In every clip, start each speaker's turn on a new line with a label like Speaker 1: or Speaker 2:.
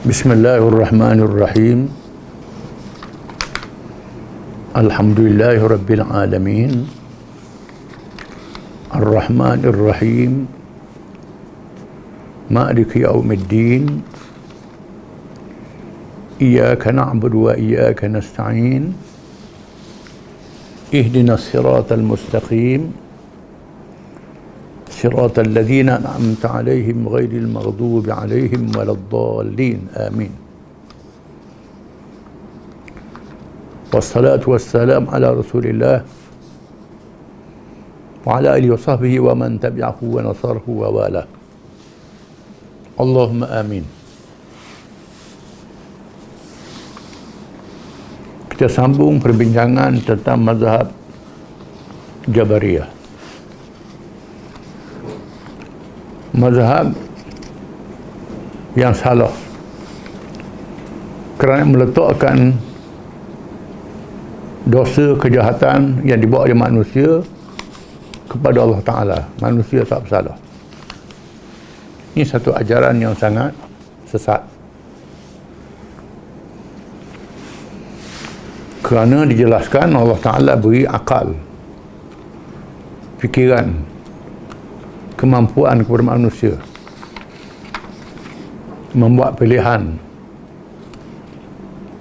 Speaker 1: Bismillahirrahmanirrahim. Alhamdulillahi Rabbil Alamin. Ar-Rahmanir-Rahim. Maliki Yawmiddin. Iyyaka na'budu wa iyyaka nasta'in. Ihdinas siratal mustaqim. Siratal ladzina an'amta 'alaihim ghairil maghdubi 'alaihim waladdallin. Amin. Wassalatu wassalam ala Rasulillah wa ala alihi wa sahbihi wa man tabi'ahu wa nasarahu wa wala. Allahumma amin. Kita sambung perbincangan tentang mazhab Jabariyah. Mazhab yang salah kerana meletakkan dosa kejahatan yang dibawa oleh manusia kepada Allah Ta'ala. Manusia tak bersalah. Ini satu ajaran yang sangat sesat, kerana dijelaskan Allah Ta'ala beri akal, fikiran, kemampuan kepada manusia membuat pilihan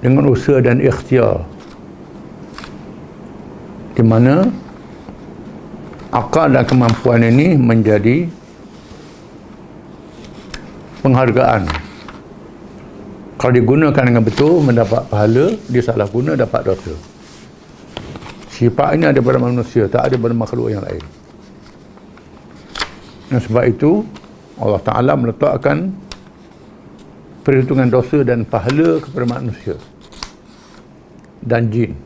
Speaker 1: dengan usaha dan ikhtiar, di mana akal dan kemampuan ini menjadi penghargaan. Kalau digunakan dengan betul mendapat pahala, disalahguna dapat dosa. Sifat ini ada pada manusia, tak ada pada makhluk yang lain. Dan sebab itu Allah Ta'ala meletakkan perhitungan dosa dan pahala kepada manusia dan jin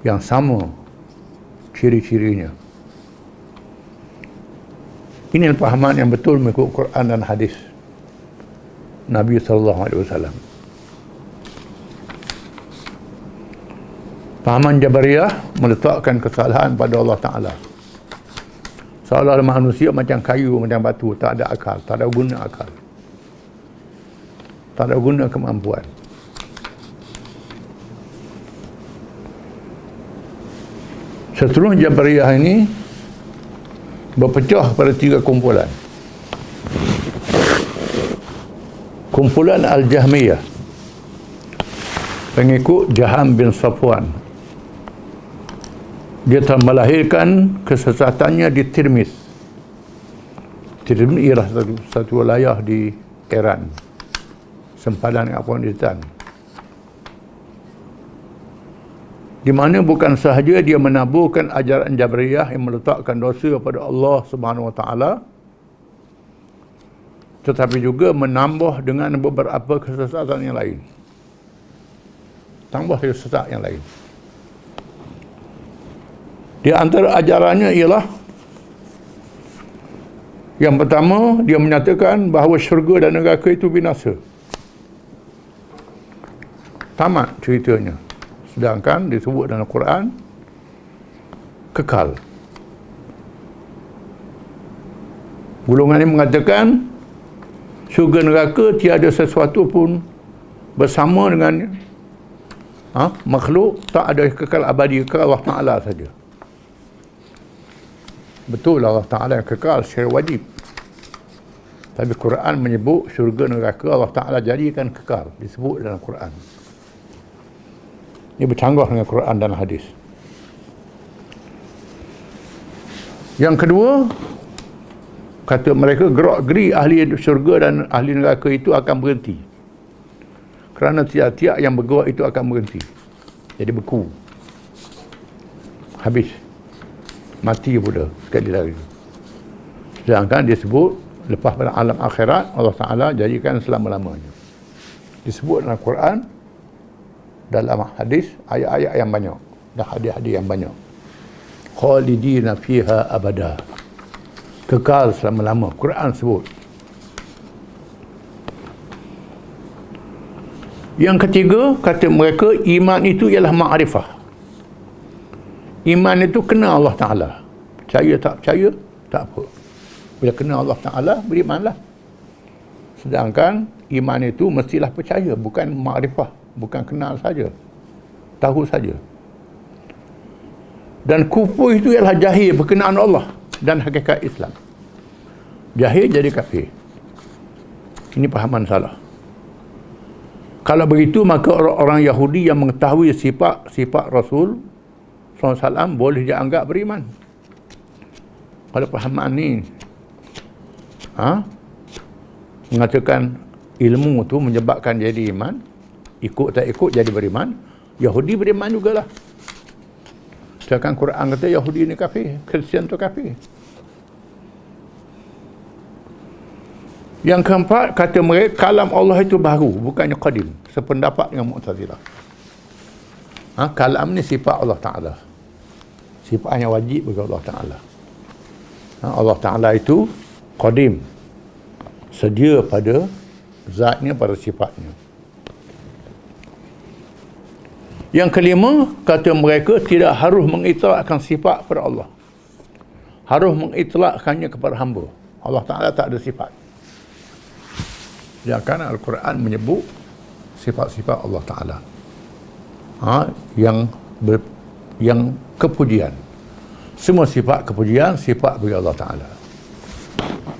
Speaker 1: yang sama ciri-cirinya. Ini pahaman yang betul mengikut Quran dan hadis Nabi SAW. Pahaman Jabariyah meletakkan kesalahan pada Allah Ta'ala. Seolah-olah manusia macam kayu, macam batu, tak ada akal, tak ada guna akal, tak ada guna kemampuan. Seluruh Jabariyah ini berpecah pada 3 kumpulan. Kumpulan Al-Jahmiyah, pengikut Jaham bin Safwan. Dia telah melahirkan kesesatannya di Tirmiz. Tirmiz ialah satu wilayah di Iran, sempadan Afghanistan, di mana bukan sahaja dia menaburkan ajaran Jabariyah yang meletakkan dosa kepada Allah Subhanahu Wa Taala, tetapi juga menambah dengan beberapa kesesatan yang lain. Tambah kesesatan yang lain. Di antara ajarannya ialah, yang pertama, dia menyatakan bahawa syurga dan neraka itu binasa. Tamat ceritanya. Sedangkan disebut dalam Quran kekal. Golongan ini mengatakan syurga neraka tiada sesuatu pun bersama dengan makhluk, tak ada kekal abadi, kekal Allah Ta'ala saja. Betul, Allah Ta'ala yang kekal secara wajib, tapi Quran menyebut syurga neraka Allah Ta'ala jadikan kekal, disebut dalam Quran. Ini bercanggah dengan Quran dan hadis. Yang kedua, kata mereka, gerak-geri ahli syurga dan ahli neraka itu akan berhenti, kerana tiap-tiap yang bergerak itu akan berhenti, jadi beku, habis, mati pula sekali lagi. Sedangkan disebut lepas pada alam akhirat Allah Ta'ala jadikan selama-lamanya. Disebut dalam Quran, dalam hadis, ayat-ayat yang banyak dan hadis-hadis yang banyak. Khalidina fiha abada, kekal selama-lama. Quran sebut. Yang ketiga, kata mereka, iman itu ialah ma'rifah. Iman itu kena Allah Ta'ala. Percaya tak percaya, tak apa. Bila kena Allah Ta'ala, berimanlah. Sedangkan iman itu mestilah percaya, bukan makrifah, bukan kenal saja, tahu saja. Dan kufur itu ialah jahil berkenaan Allah dan hakikat Islam. Jahil jadi kafir. Ini pahaman salah. Kalau begitu, maka orang Yahudi yang mengetahui sifat Rasul SAW boleh dianggap beriman. Kalau pahaman ni mengatakan ilmu tu menyebabkan jadi iman, ikut tak ikut jadi beriman, Yahudi beriman jugalah. Sedangkan Quran kata Yahudi ni kafir, Kristian tu kafir. Yang keempat, kata mereka kalam Allah itu baru, bukannya qadim, sependapat dengan Mu'tazilah. Kalam ni sifat Allah Ta'ala, sifat yang wajib bagi Allah Ta'ala. Allah Ta'ala itu qadim, sedia pada zatnya, pada sifatnya. Yang kelima, kata mereka tidak harus mengitlakkan sifat pada Allah, harus mengitlakkannya kepada hamba. Allah Ta'ala tak ada sifat. Sedangkan Al-Quran menyebut sifat-sifat Allah Ta'ala yang kepujian. Semua sifat kepujian, sifat bagi Allah Ta'ala.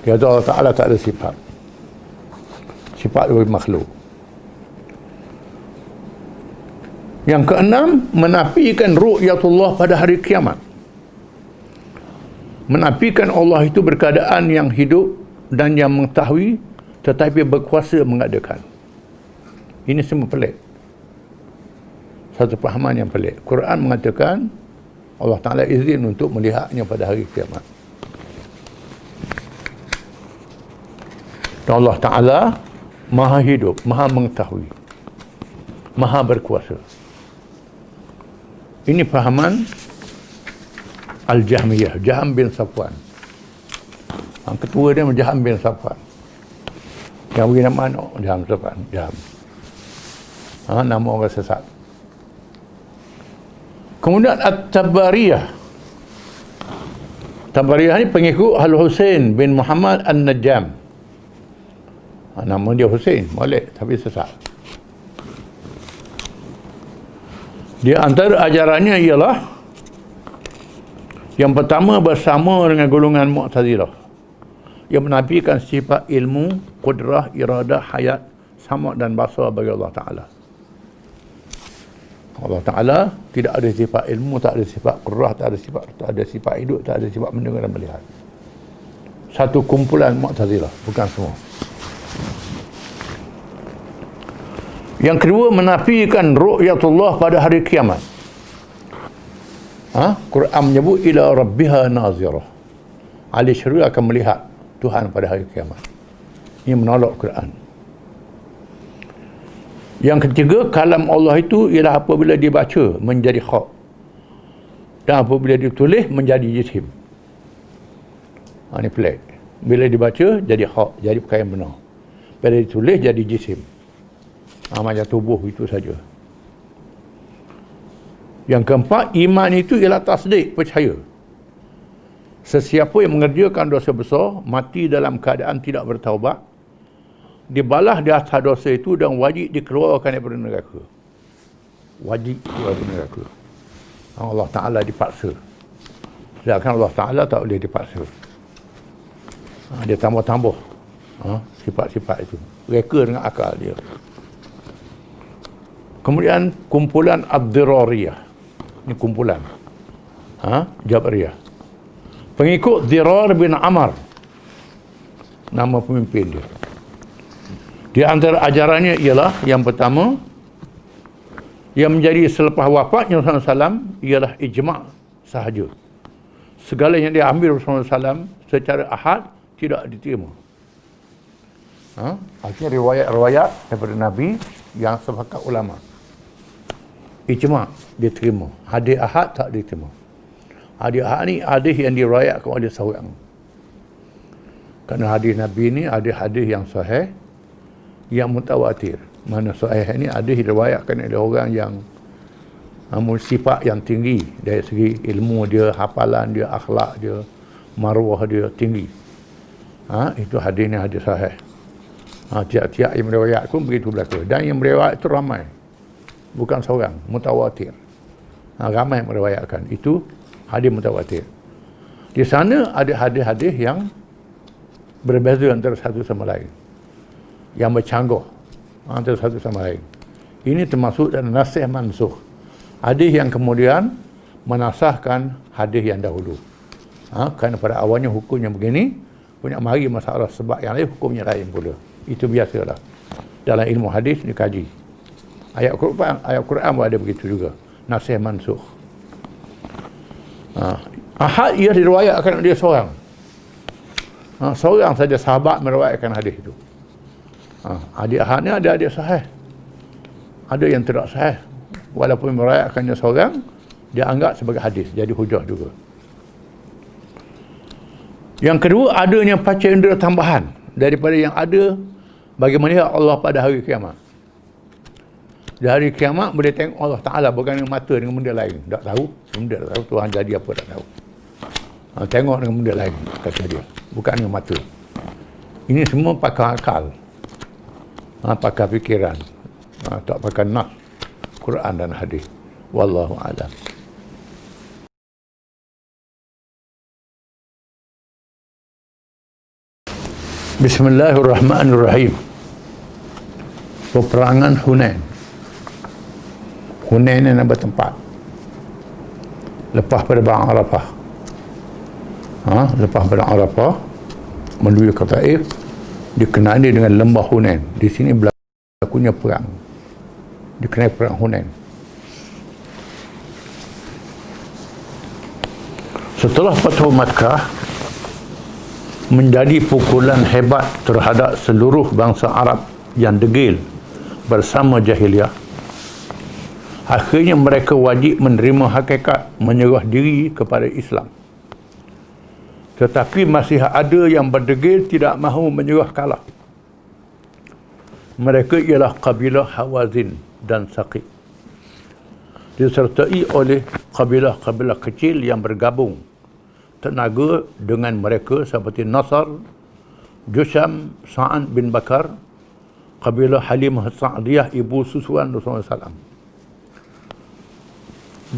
Speaker 1: Kata Allah Ta'ala tak ada sifat. Sifat bagi makhluk. Yang keenam, menafikan ru'yatullah pada hari kiamat. Menafikan Allah itu berkeadaan yang hidup dan yang mengetahui, tetapi berkuasa mengadakan. Ini semua pelik. Satu pahaman yang pelik. Quran mengatakan Allah Ta'ala izin untuk melihatnya pada hari kiamat. Dan Allah Ta'ala maha hidup, maha mengetahui, maha berkuasa. Ini pahaman Al-Jahmiyah, Jahm bin Safwan. Ketua dia Jahm bin Safwan. Yang beri nama anak Jahm Safwan, Jahm. Nama orang sesat. Kemudian At-Tabariyah. Tabariyah ni pengikut Al-Husain bin Muhammad An-Najjam. Nama dia Husain, molek tapi sesat. Di antara ajarannya ialah yang pertama, bersama dengan golongan Mu'tazilah yang menafikan sifat ilmu, kudrah, iradah, hayat, sama dan basar bagi Allah Ta'ala. Allah Ta'ala tidak ada sifat ilmu, tak ada sifat kudrah, tak ada sifat hidup, tak ada sifat mendengar dan melihat. Satu kumpulan Mu'tazilah, bukan semua. Yang kedua, menafikan ru'yatullah pada hari kiamat. Quran menyebut ila rabbiha nazirah. Ahli syurga akan melihat Tuhan pada hari kiamat. Ini menolak Quran. Yang ketiga, kalam Allah itu ialah apabila dibaca menjadi hak, dan apabila ditulis menjadi jisim. Ini pelik. Bila dibaca jadi hak, jadi perkara yang benar. Bila ditulis jadi jisim. Macam tubuh itu saja. Yang keempat, iman itu ialah tasdik, percaya. Sesiapa yang mengerjakan dosa besar, mati dalam keadaan tidak bertaubat, dibalas di atas dosa itu dan wajib dikeluarkan daripada neraka. Wajib keluar daripada neraka. Allah Ta'ala dipaksa. Sedangkan Allah Ta'ala tak boleh dipaksa. Dia tambah-tambah sifat-sifat itu. Reka dengan akal dia. Kemudian kumpulan Ad-Dirariyah. Ini kumpulan Jabariyah. Pengikut Dirar bin Amr, nama pemimpin dia. Di antara ajarannya ialah yang pertama, yang menjadi selepas wafatnya Rasulullah SAW ialah ijma' sahaja. Segala yang diambil Rasulullah SAW secara ahad tidak diterima. Artinya riwayat-riwayat daripada Nabi yang sepakat ulama. Ijma' diterima. Hadis ahad tak diterima. Hadis ahad ni hadis yang diriwayatkan oleh seorang. Kerana hadis Nabi ni hadis-hadis yang sahih, yang mutawatir. Mana sahih ni hadis diriwayatkan oleh orang yang sifat yang tinggi dari segi ilmu dia, hafalan dia, akhlak dia, maruah dia tinggi. Itu hadis ni hadis sahih. Tiap-tiap yang meriwayat pun begitu berlaku. Dan yang meriwayat itu ramai. Bukan seorang, mutawatir. Ramai yang meriwayatkan. Itu hadis mutawatir. Di sana ada hadis-hadis yang berbeza antara satu sama lain. Yang bercanggah antara satu sama lain. Ini termasuk dalam nasih mansukh. Hadis yang kemudian menasahkan hadis yang dahulu. Kerana pada awalnya hukumnya begini, punya mari masalah sebab yang lain hukumnya lain pula. Itu biasalah. Dalam ilmu hadis dikaji. Ayat Quran pun ada begitu juga. Nasih mansukh. Ahad ia diriwayatkan dia seorang. Seorang saja sahabat meriwayatkan hadis itu. Hadis ahad ni ada hadis sahih. Ada yang tidak sahih. Walaupun meriwayatkannya seorang, dia anggap sebagai hadis. Jadi hujah juga. Yang kedua, adanya pacar indera tambahan daripada yang ada bagi melihat Allah pada hari kiamat. Di hari kiamat boleh tengok Allah Ta'ala bukan dengan mata, dengan benda lain. Tak tahu, benda tak tahu Tuhan jadi apa tak tahu. Tengok dengan benda lain, kata dia. Bukan dengan mata. Ini semua pakai akal. Pakai fikiran. Tak pakai nas, Quran dan hadis. Wallahu a'lam. Bismillahirrahmanirrahim. Peperangan Hunain. Hunain ni nama tempat. Lepas pada Perang Arafah. Lepas pada Arafah menuju ke Taif, dikenali dengan lembah Hunain. Di sini berlakunya perang. Dikenali perang Hunain. Setelah Fathu Makkah menjadi pukulan hebat terhadap seluruh bangsa Arab yang degil bersama jahiliah. Akhirnya mereka wajib menerima hakikat menyerah diri kepada Islam. Tetapi masih ada yang berdegil tidak mahu menyerah kalah. Mereka ialah kabilah Hawazin dan Saqif. Disertai oleh kabilah-kabilah kecil yang bergabung tenaga dengan mereka seperti Nasr, Jusham, Sa'ad bin Bakar, kabilah Halimah Sa'diyah, ibu susuan Rasulullah SAW.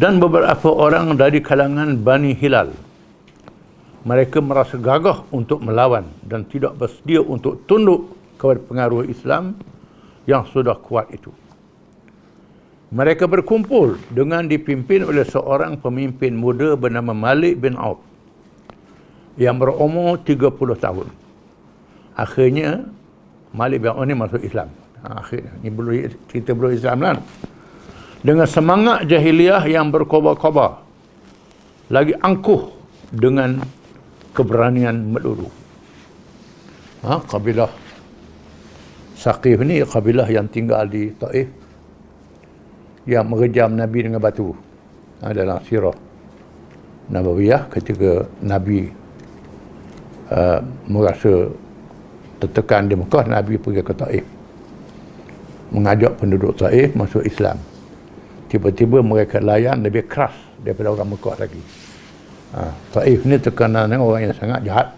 Speaker 1: Dan beberapa orang dari kalangan Bani Hilal. Mereka merasa gagah untuk melawan dan tidak bersedia untuk tunduk kepada pengaruh Islam yang sudah kuat itu. Mereka berkumpul dengan dipimpin oleh seorang pemimpin muda bernama Malik bin Auf yang berumur 30 tahun. Akhirnya Malik bin Auf ni masuk Islam. Akhirnya ni cerita belum Islam lah. Dengan semangat jahiliah yang berkobar-kobar, lagi angkuh dengan keberanian melulu. Kabilah Saqif ni kabilah yang tinggal di Taif, yang merejam Nabi dengan batu. Dalam sirah Nabawiyah, ketika Nabi merasa tertekan di Mekah, Nabi pergi ke Taif, mengajak penduduk Taif masuk Islam. Tiba-tiba mereka layan lebih keras daripada orang Mekah lagi. Taif ni terkenal dengan orang yang sangat jahat,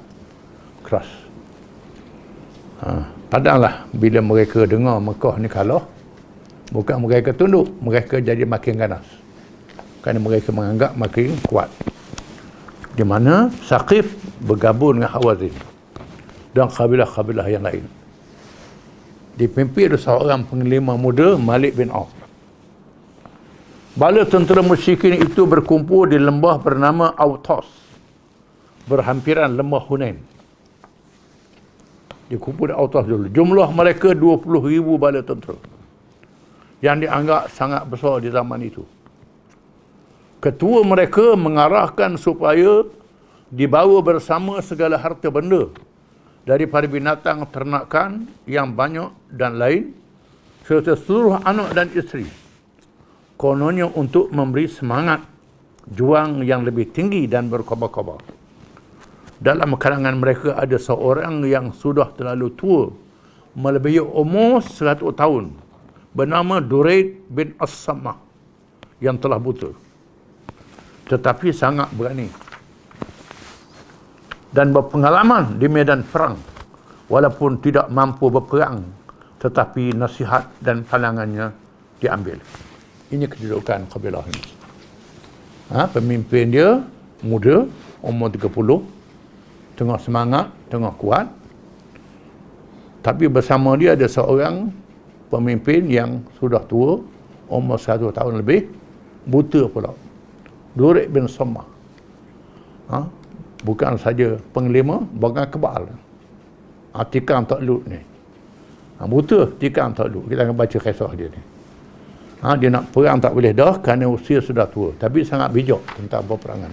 Speaker 1: keras. Padahal bila mereka dengar Mekah ni kalah, bukan mereka tunduk, mereka jadi makin ganas. Kerana mereka menganggap makin kuat. Di mana Saqif bergabung dengan Hawazin dan kabilah-kabilah yang lain. Dipimpin oleh seorang panglima muda, Malik bin Auf. Bala tentera musyrikin itu berkumpul di lembah bernama Autas, berhampiran lembah Hunain. Dikumpul di Autas dulu. Jumlah mereka 20,000 bala tentera, yang dianggap sangat besar di zaman itu. Ketua mereka mengarahkan supaya dibawa bersama segala harta benda daripada binatang ternakan yang banyak dan lain, serta seluruh anak dan isteri. Kononnya untuk memberi semangat juang yang lebih tinggi dan berkobar-kobar. Dalam kalangan mereka ada seorang yang sudah terlalu tua, melebihi umur 100 tahun, bernama Duraid bin As-Sammah, yang telah buta, tetapi sangat berani dan berpengalaman di medan perang, walaupun tidak mampu berperang, tetapi nasihat dan pandangannya diambil. Ini kedudukan kabilah ini. Pemimpin dia muda, umur 30, tengah semangat, tengah kuat. Tapi bersama dia ada seorang pemimpin yang sudah tua, umur 1 tahun lebih, buta pula. Durik bin Sammah. Bukan saja penglima, bahkan kebal. Tikam takluk ni. Buta tikam takluk. Kita akan baca kisah dia ni. Dia nak perang tak boleh dah kerana usia sudah tua. Tapi sangat bijak tentang peperangan.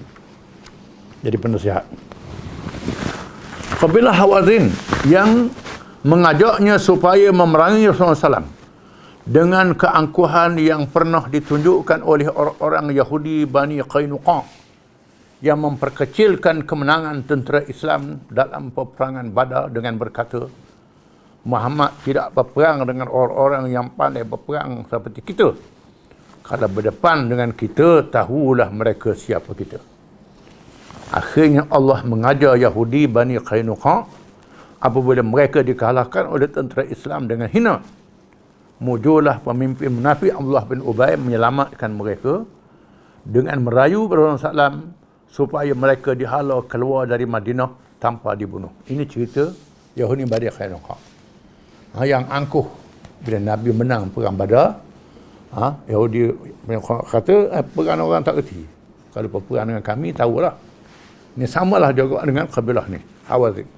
Speaker 1: Jadi penasihat. Kabilah Hawazin yang mengajaknya supaya memerangi Rasulullah SAW dengan keangkuhan yang pernah ditunjukkan oleh orang-orang Yahudi Bani Qainuqa yang memperkecilkan kemenangan tentera Islam dalam peperangan Badar dengan berkata, Muhammad tidak berperang dengan orang-orang yang pandai berperang seperti kita. Kalau berdepan dengan kita, tahulah mereka siapa kita. Akhirnya Allah mengajar Yahudi Bani Qainuqa apabila mereka dikalahkan oleh tentera Islam dengan hina. Muncullah pemimpin munafik Abdullah bin Ubay menyelamatkan mereka dengan merayu Rasulullah SAW supaya mereka dihalau keluar dari Madinah tanpa dibunuh. Ini cerita Yahudi Bani Qainuqa. Yang angkuh bila Nabi menang perang Badar, Yahudi kata perang orang tak reti. Kalau perang dengan kami tahulah. Ini samalah juga dengan kabilah ni, Hawazin.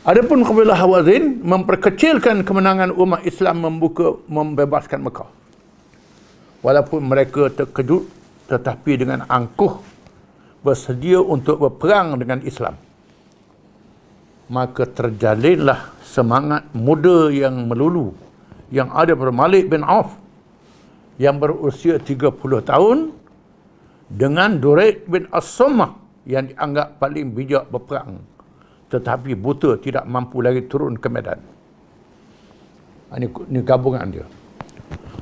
Speaker 1: Adapun kabilah Hawazin memperkecilkan kemenangan umat Islam membebaskan Mekah. Walaupun mereka terkejut, tetapi dengan angkuh bersedia untuk berperang dengan Islam. Maka terjalinlah semangat muda yang melulu yang ada pada Malik bin Auf yang berusia 30 tahun dengan Duraid bin As-Sammah yang dianggap paling bijak berperang tetapi buta, tidak mampu lagi turun ke medan. Ini gabungan dia.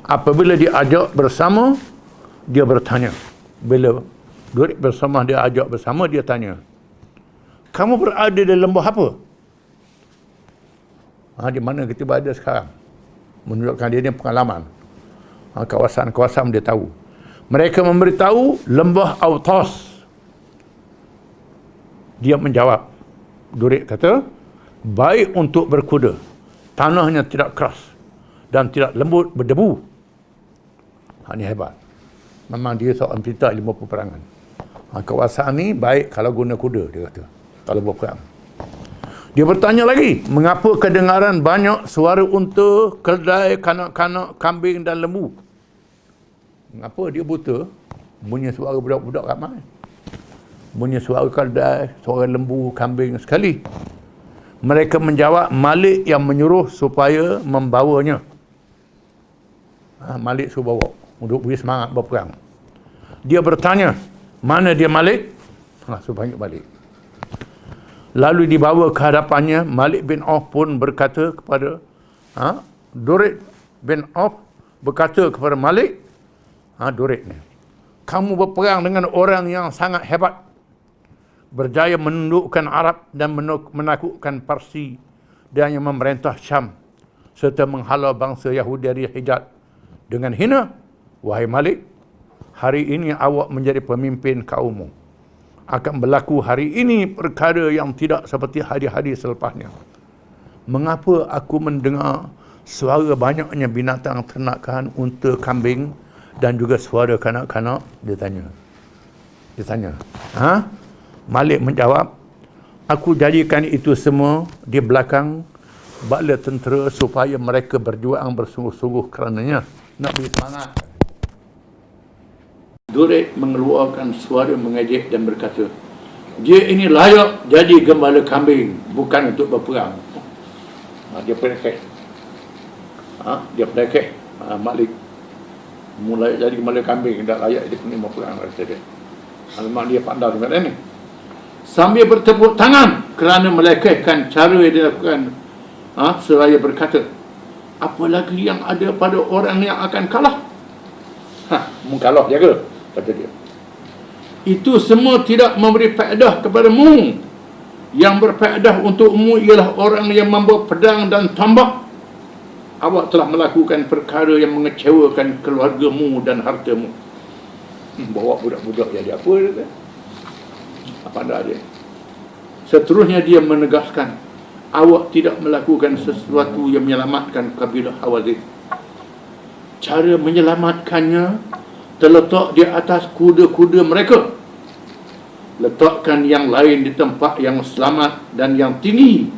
Speaker 1: Apabila diajak bersama, dia bertanya. Bila Duraid bin As-Sammah dia ajak bersama, dia tanya, kamu berada di lembah apa? Di mana kita berada sekarang? Menunjukkan dia ni pengalaman. Kawasan-kawasan dia tahu. Mereka memberitahu lembah Autas. Dia menjawab. Duraid kata, baik untuk berkuda. Tanahnya tidak keras dan tidak lembut berdebu. Ini hebat. Memang dia seorang pintar ilmu peperangan. Kawasan ni baik kalau guna kuda, dia kata. Kalau berperang. Dia bertanya lagi, mengapa kedengaran banyak suara unta, keledai, kanak-kanak, kambing dan lembu? Mengapa dia buta? Bunyi suara budak-budak ramai. Bunyi suara keledai, suara lembu, kambing sekali. Mereka menjawab, Malik yang menyuruh supaya membawanya. Malik suruh bawa untuk beri semangat berperang. Dia bertanya, mana dia Malik? Suruh panggil Malik. Lalu dibawa ke hadapannya. Malik bin Auf pun berkata kepada Duraid bin Auf berkata kepada Malik, Duraid ni, kamu berperang dengan orang yang sangat hebat, berjaya menundukkan Arab dan menakutkan Parsi dan yang memerintah Syam serta menghalau bangsa Yahudi dari Hijaz dengan hina. Wahai Malik, hari ini awak menjadi pemimpin kaummu. Akan berlaku hari ini perkara yang tidak seperti hari-hari selepasnya. Mengapa aku mendengar suara banyaknya binatang ternakan, unta, kambing dan juga suara kanak-kanak? Dia tanya. Malik menjawab, aku jadikan itu semua di belakang bala tentera supaya mereka berjuang bersungguh-sungguh kerananya. Nak beri semangat. Duraid mengeluarkan suara mengejek dan berkata, dia ini layak jadi gembala kambing, bukan untuk berperang. Dia pelekeh. Malik mulai jadi gembala kambing, tak layak dia kena berperang, kata dia. Memang dia pandai dengan ini. Sambil bertepuk tangan kerana melekehkan cara yang dilakukan, seraya berkata, apa lagi yang ada pada orang yang akan kalah? Mengkalah jaga, kata dia. Itu semua tidak memberi faedah kepadamu. Yang berfaedah untukmu ialah orang yang membawa pedang dan tombak. Awak telah melakukan perkara yang mengecewakan keluargamu dan hartamu. Bawa budak-budak jadi apa dia? Apa dah dia? Seterusnya dia menegaskan, awak tidak melakukan sesuatu yang menyelamatkan kabilah Hawazin. Cara menyelamatkannya terletak di atas kuda-kuda mereka. Letakkan yang lain di tempat yang selamat dan yang tinggi.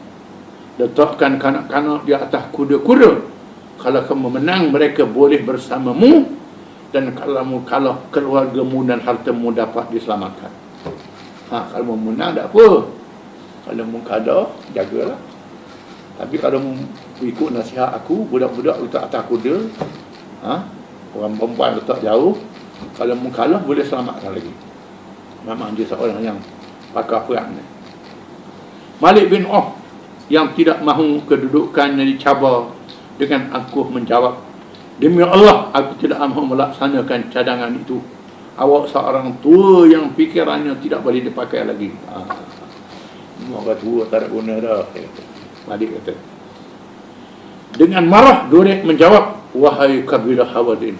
Speaker 1: Letakkan kanak-kanak di atas kuda-kuda. Kalau kamu menang, mereka boleh bersamamu. Dan kalau kamu kalah, keluargamu dan hartamu dapat diselamatkan. Kalau kamu menang, tak apa. Kalau kamu kalah, jagalah. Tapi kalau kamu ikut nasihat aku, budak-budak letak atas kuda, orang perempuan letak jauh, kalau kamu kalah, boleh selamatkan lagi. Memang dia seorang yang pakar perang ni. Malik bin Auf yang tidak mahu kedudukannya dicabar dengan angkuh menjawab, demi Allah, aku tidak mahu melaksanakan cadangan itu. Awak seorang tua yang fikirannya tidak boleh dipakai lagi. Orang tua tak ada guna dah. Malik kata. Dengan marah, Durek menjawab, wahai kabilah Hawazin,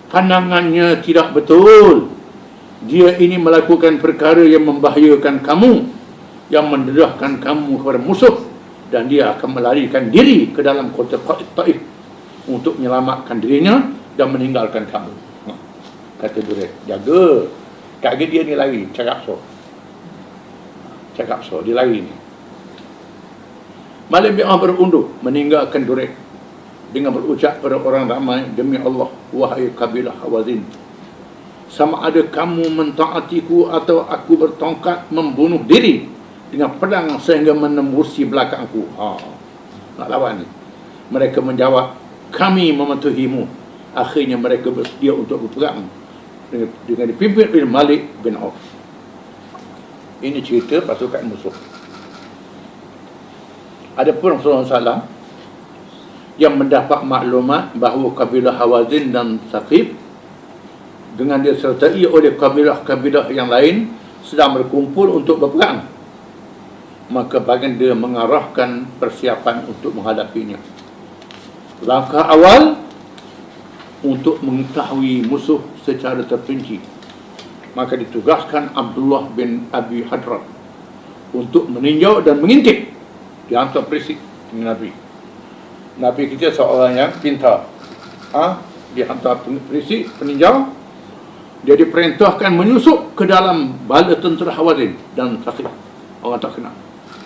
Speaker 1: pandangannya tidak betul. Dia ini melakukan perkara yang membahayakan kamu, yang mendedahkan kamu kepada musuh, dan dia akan melarikan diri ke dalam kota Taif untuk menyelamatkan dirinya dan meninggalkan kamu. Kata Durek, jaga. Kaget dia ni lari, cakap so, dia lari ni. Malik bin Auf berundur meninggalkan Durek dengan berucap pada orang ramai, demi Allah, wahai kabilah Hawazin, sama ada kamu mentaatiku atau aku bertongkat membunuh diri dengan pedang sehingga menembusi belakangku. Nak lawan ni. Mereka menjawab, kami mematuhimu. Akhirnya mereka bersedia untuk berperang dengan dipimpin oleh Malik bin Auf. Ini cerita pasukan musuh. Adapun Rasulullah SAW yang mendapat maklumat bahawa kabilah Hawazin dan Saqif dengan disertai oleh kabilah-kabilah yang lain sedang berkumpul untuk berperang, maka baginda mengarahkan persiapan untuk menghadapinya. Langkah awal untuk mengetahui musuh secara terperinci, maka ditugaskan Abdullah bin Abi Hadrat untuk meninjau dan mengintip. Dihantar perisik dengan Nabi. Nabi kita seorang yang pintar. Dihantar perisik, peninjau. Dia diperintahkan menyusup ke dalam bala tentera Hawazin dan Saqif. Orang tak kenal.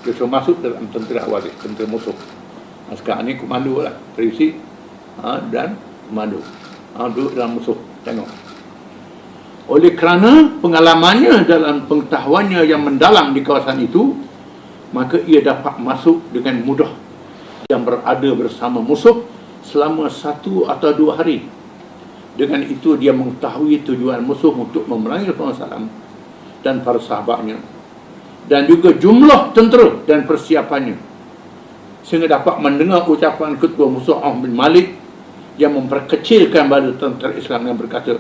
Speaker 1: Dia suruh masuk dalam tentera Hawazin, tentera musuh. Sekarang ni komando lah, perisik dan komando. Duduk dalam musuh, tengok. Oleh kerana pengalamannya dalam pengetahuannya yang mendalam di kawasan itu, maka ia dapat masuk dengan mudah dan berada bersama musuh selama 1 atau 2 hari. Dengan itu dia mengetahui tujuan musuh untuk memerangi Rasulullah SAW dan para sahabatnya, dan juga jumlah tentera dan persiapannya, sehingga dapat mendengar ucapan ketua musuh Auf bin Malik yang memperkecilkan bala tentera Islam yang berkata,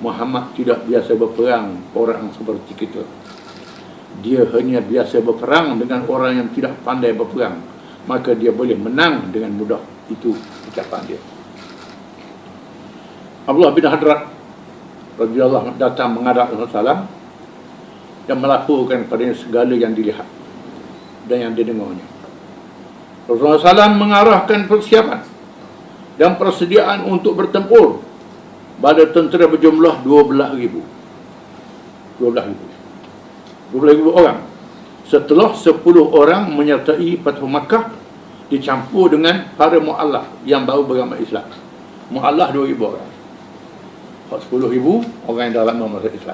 Speaker 1: Muhammad tidak biasa berperang orang seperti kita. Dia hanya biasa berperang dengan orang yang tidak pandai berperang, maka dia boleh menang dengan mudah. Itu ucapan dia. Abdullah bin Hadrat radhiyallahu anhu datang menghadap Rasulullah SAW dan melaporkan kepadanya segala yang dilihat dan yang didengarnya. Rasulullah SAW mengarahkan persiapan dan persediaan untuk bertempur pada tentera berjumlah 12,000 orang. Setelah 10 orang menyertai Fathu Makkah dicampur dengan para mu'allaf yang baru beragama Islam. Mu'allaf 2,000 orang. 10,000 orang yang dah lama masuk Islam.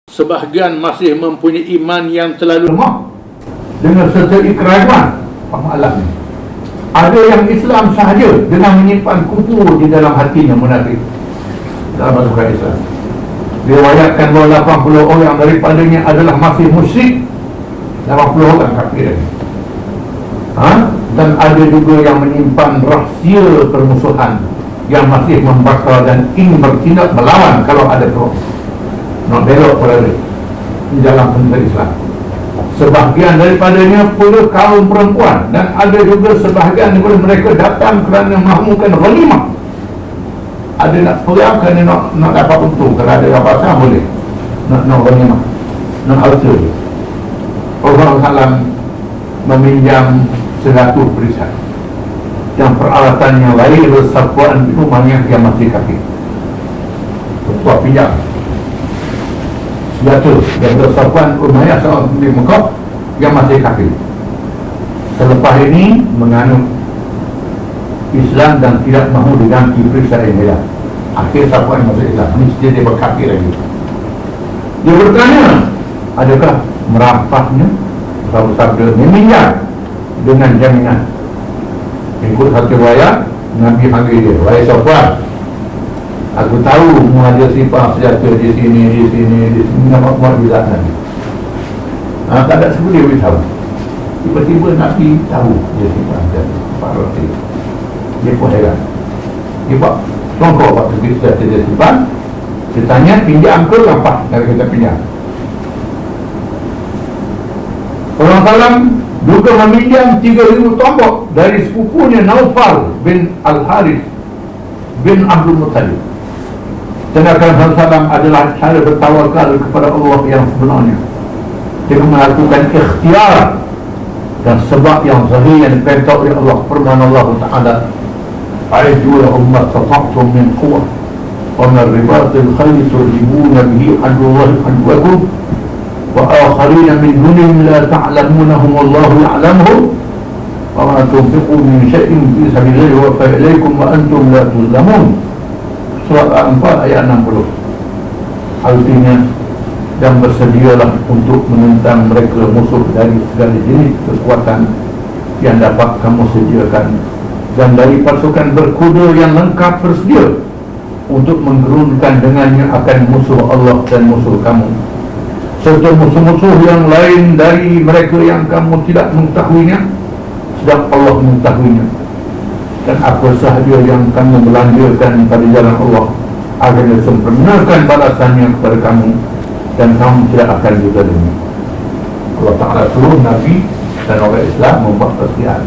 Speaker 1: Sebahagian masih mempunyai iman yang terlalu lemah dengan sertai keraguan mu'allaf ni. Ada yang Islam sahaja dengan menyimpan kufur di dalam hatinya, munafik dalam masukkan Islam. Diriwayatkan bahawa 80 orang daripadanya adalah masih musyrik, 80 orang kafir. Dan ada juga yang menyimpan rahsia permusuhan, yang masih membakar dan ingin bertindak melawan kalau ada perang. Nak belok pada dia. di dalam bangsa Islam. Sebahagian daripadanya pula kaum perempuan, dan ada juga sebahagian daripada mereka datang kerana mahmukan ghanimah. Ada nak perang kerana nak dapat untung. Kalau ada rapasan boleh nak ghanimah, nak harta. Rasulullah SAW meminjam 100 perisai yang peralatannya lain Safwan bin Umayyah yang masih kafir. Rasulullah pinjam 100 daripada Safwan bin Umayyah di Mekah yang masih kafir. Selepas ini menganut Islam dan tidak mahu diganti perisai yang hilang. Akhir Safwan masuk Islam, mesti dia berkafir lagi. Dia bertanya, adakah merampasnya? Rasul sabda, meminjam dengan jaminan. Ikut satu riwayat, Nabi panggil dia, wahai Safwan, aku tahu mu ada simpan senjata di sini, nampak mukjizat Nabi. Tak ada sebut dia beritahu. Tiba-tiba Nabi tahu dia simpan senjata. Pak Roti, dia pun heran. Dia buat songkok waktu kita dia simpan. Dia tanya, pinjam ke apa? Dari kita pinjam. Orang salam juga meminjam 3,000 tombak dari sepupunya Naufal bin Al-Harith bin Abdul Muttalib. Sedangkan Rasulullah adalah cara bertawakal kepada Allah yang sebenarnya. Dia melakukan ikhtiar dan sebab yang sahih yang diperintah oleh Allah. Firman Allah Ta'ala, "A'iddu lahum mastata'tum min quwwah wa min ribatil khayl turhibuna bihi aduwwakum aduwwakum wa akharina min dunihim la ta'lamunahum wallahu ya'lamuhum wa ma tunfiqu min syai'in fi sabilillahi wa fa ilaykum wa antum la tuzlamun." Surat Al-Anfal ayat 60. Artinya, dan bersedialah untuk menentang mereka musuh dari segala jenis kekuatan yang dapat kamu sediakan, dan dari pasukan berkuda yang lengkap bersedia untuk menggerunkan dengannya akan musuh Allah dan musuh kamu, serta musuh-musuh yang lain dari mereka yang kamu tidak mengetahuinya, sedang Allah mengetahuinya. Dan apa sahaja yang kamu belanjakan pada jalan Allah agar disempurnakan balasannya kepada kamu, dan kamu tidak akan dizalimi. Allah Ta'ala suruh Nabi dan orang Islam membuat persediaan.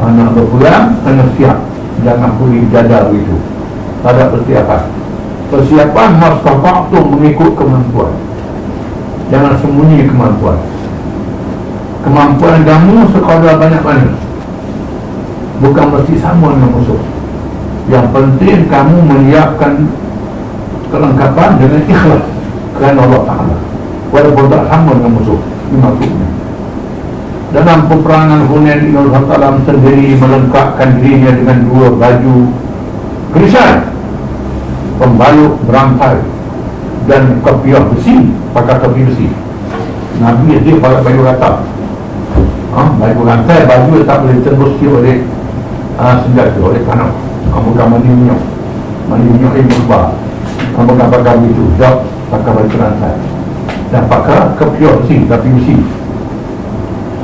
Speaker 1: Anak berpulang kena siap, jangan pulih dada begitu. Tak ada persiapan. Persiapan mastata'tum mengikut kemampuan. Jangan sembunyi kemampuan. Kemampuan kamu sekadar banyak-banyak, bukan mesti sama dengan musuh. Yang penting kamu menyiapkan kelengkapan dengan ikhlas kerana Allah Ta'ala, walaupun tak sama dengan musuh. Ini maksudnya. Dalam peperangan Hunain, Rasulullah SAW sendiri melengkapkan dirinya dengan 2 baju kerisai, pembalut berantai, dan kopiah besi. Pakai kopi besi. Nabi dia pakai baju rata, baju rantai, baju tak boleh tembus oleh senjata, oleh tanah. Bukan mandi minyak yang berubah. Bukan pakai begitu, jauh pakai baju rantai dan pakai kopiah besi, tapi besi.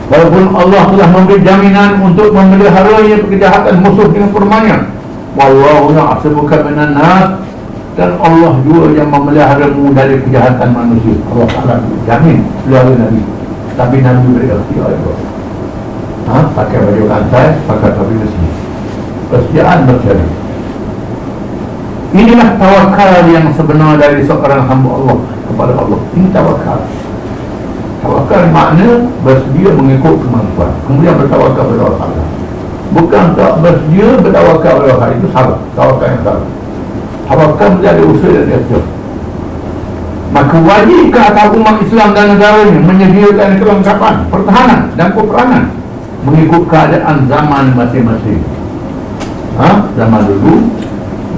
Speaker 1: Walaupun Allah telah memberi jaminan untuk memeliharanya kejahatan musuh dengan firman-Nya, wallahu ya'simuka minan nas, dan Allah juga yang memeliharamu dari kejahatan manusia. Allah Ta'ala jamin pelihara Nabi, tapi Nabi beri ikhtiar itu. Pakai baju rantai, pakai topi besi. Persediaan berjaya. Inilah tawakal yang sebenar dari seorang hamba Allah kepada Allah. Ini tawakal. Tawakal makna bersedia mengikut kemampuan, kemudian bertawakal kepada Allah Ta'ala. Bukan tak bersedia bertawakal kepada Allah, itu salah. Tawakal yang salah. Tawakal menjadi usaha dan ikhtiar. Maka wajib ke atas umat Islam dan negaranya menyediakan kelengkapan pertahanan dan peperangan mengikut keadaan zaman masing-masing. Zaman dulu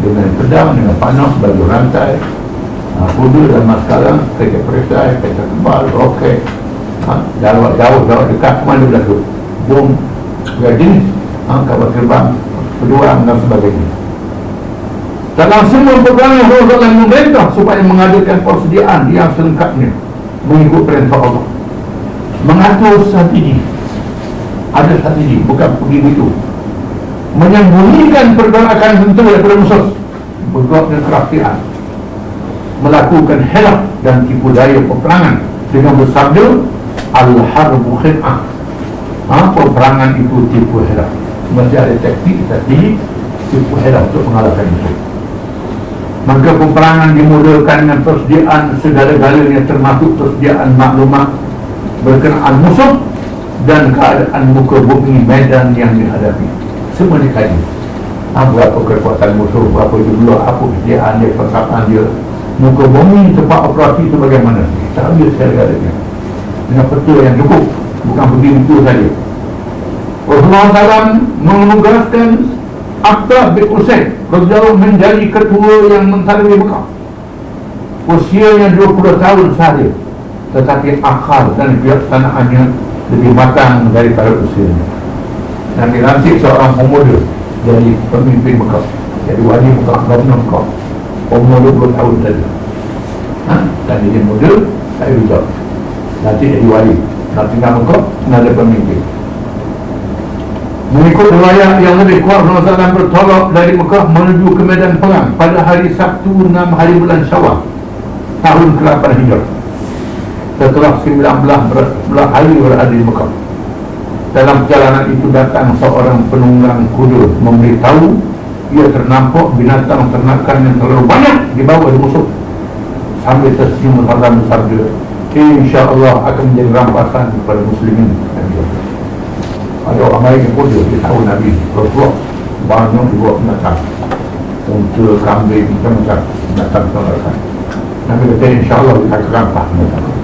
Speaker 1: dengan pedang, dengan panas, baju rantai, kuda, zaman sekarang kereta perisai, kereta kebal, roket, jauh dekat, mana berlaku bom, jenis kapal terbang, peluang dan sebagainya. Dalam semua peperangan, Rasulullah memerintah supaya mengadakan persediaan yang selengkapnya mengikut perintah Allah, mengatur strategi. Ada strategi, bukan pergi begitu, menyembunyikan pergerakan tentu daripada musuh, bergerak dengan kerahsiaan. melakukan hilaf dan tipu daya peperangan dengan bersabda al-harbu khid'ah. Peperangan itu tipu hilaf. Mesti ada taktik tapi tipu hilaf untuk mengalahkan musuh. Maka peperangan dimulakan dengan persediaan segala-galanya, termasuk persediaan maklumat berkenaan musuh dan keadaan muka bumi medan yang dihadapi. Semua dikaji. Berapa kekuatan musuh, berapa jumlah, apa persediaan dia, perkataan dia, muka bumi, tempat operasi itu bagaimana. Kita ambil segala-galanya dengan peta yang cukup, bukan begitu saja. Rasulullah SAW menugaskan Atta bin Usaid radhiyallahu menjadi ketua yang mentadbir Mekah. Usianya 20 tahun sahaja, tetapi akal dan kebijaksanaannya lebih matang daripada usianya. Dan dilantik seorang pemuda jadi pemimpin Mekah, jadi wali Mekah, gubernur Mekah, umur 20 tahun saja. Dan dia muda, tak hijau, nanti jadi wali, nanti tinggal Mekah, ada pemimpin. Mengikut riwayat yang lebih kuat, Rasulullah SAW bertolak dari Mekah menuju ke medan perang pada hari Sabtu 6 hari bulan Syawal tahun ke-8 Hijrah, setelah 19 hari berada di Mekah. Dalam perjalanan itu datang seorang penunggang kuda memberitahu ia ternampak binatang ternakan yang terlalu banyak dibawa oleh musuh. Sambil tersenyum Rasulullah bersabda, insya-Allah akan menjadi rampasan kepada muslimin. Ada orang lain yang bodoh, dia tahu Nabi Rasulullah banyak dibawa binatang, unta, kambing, macam-macam binatang ternakan. Nabi kata insya-Allah kita akan rampas binatang.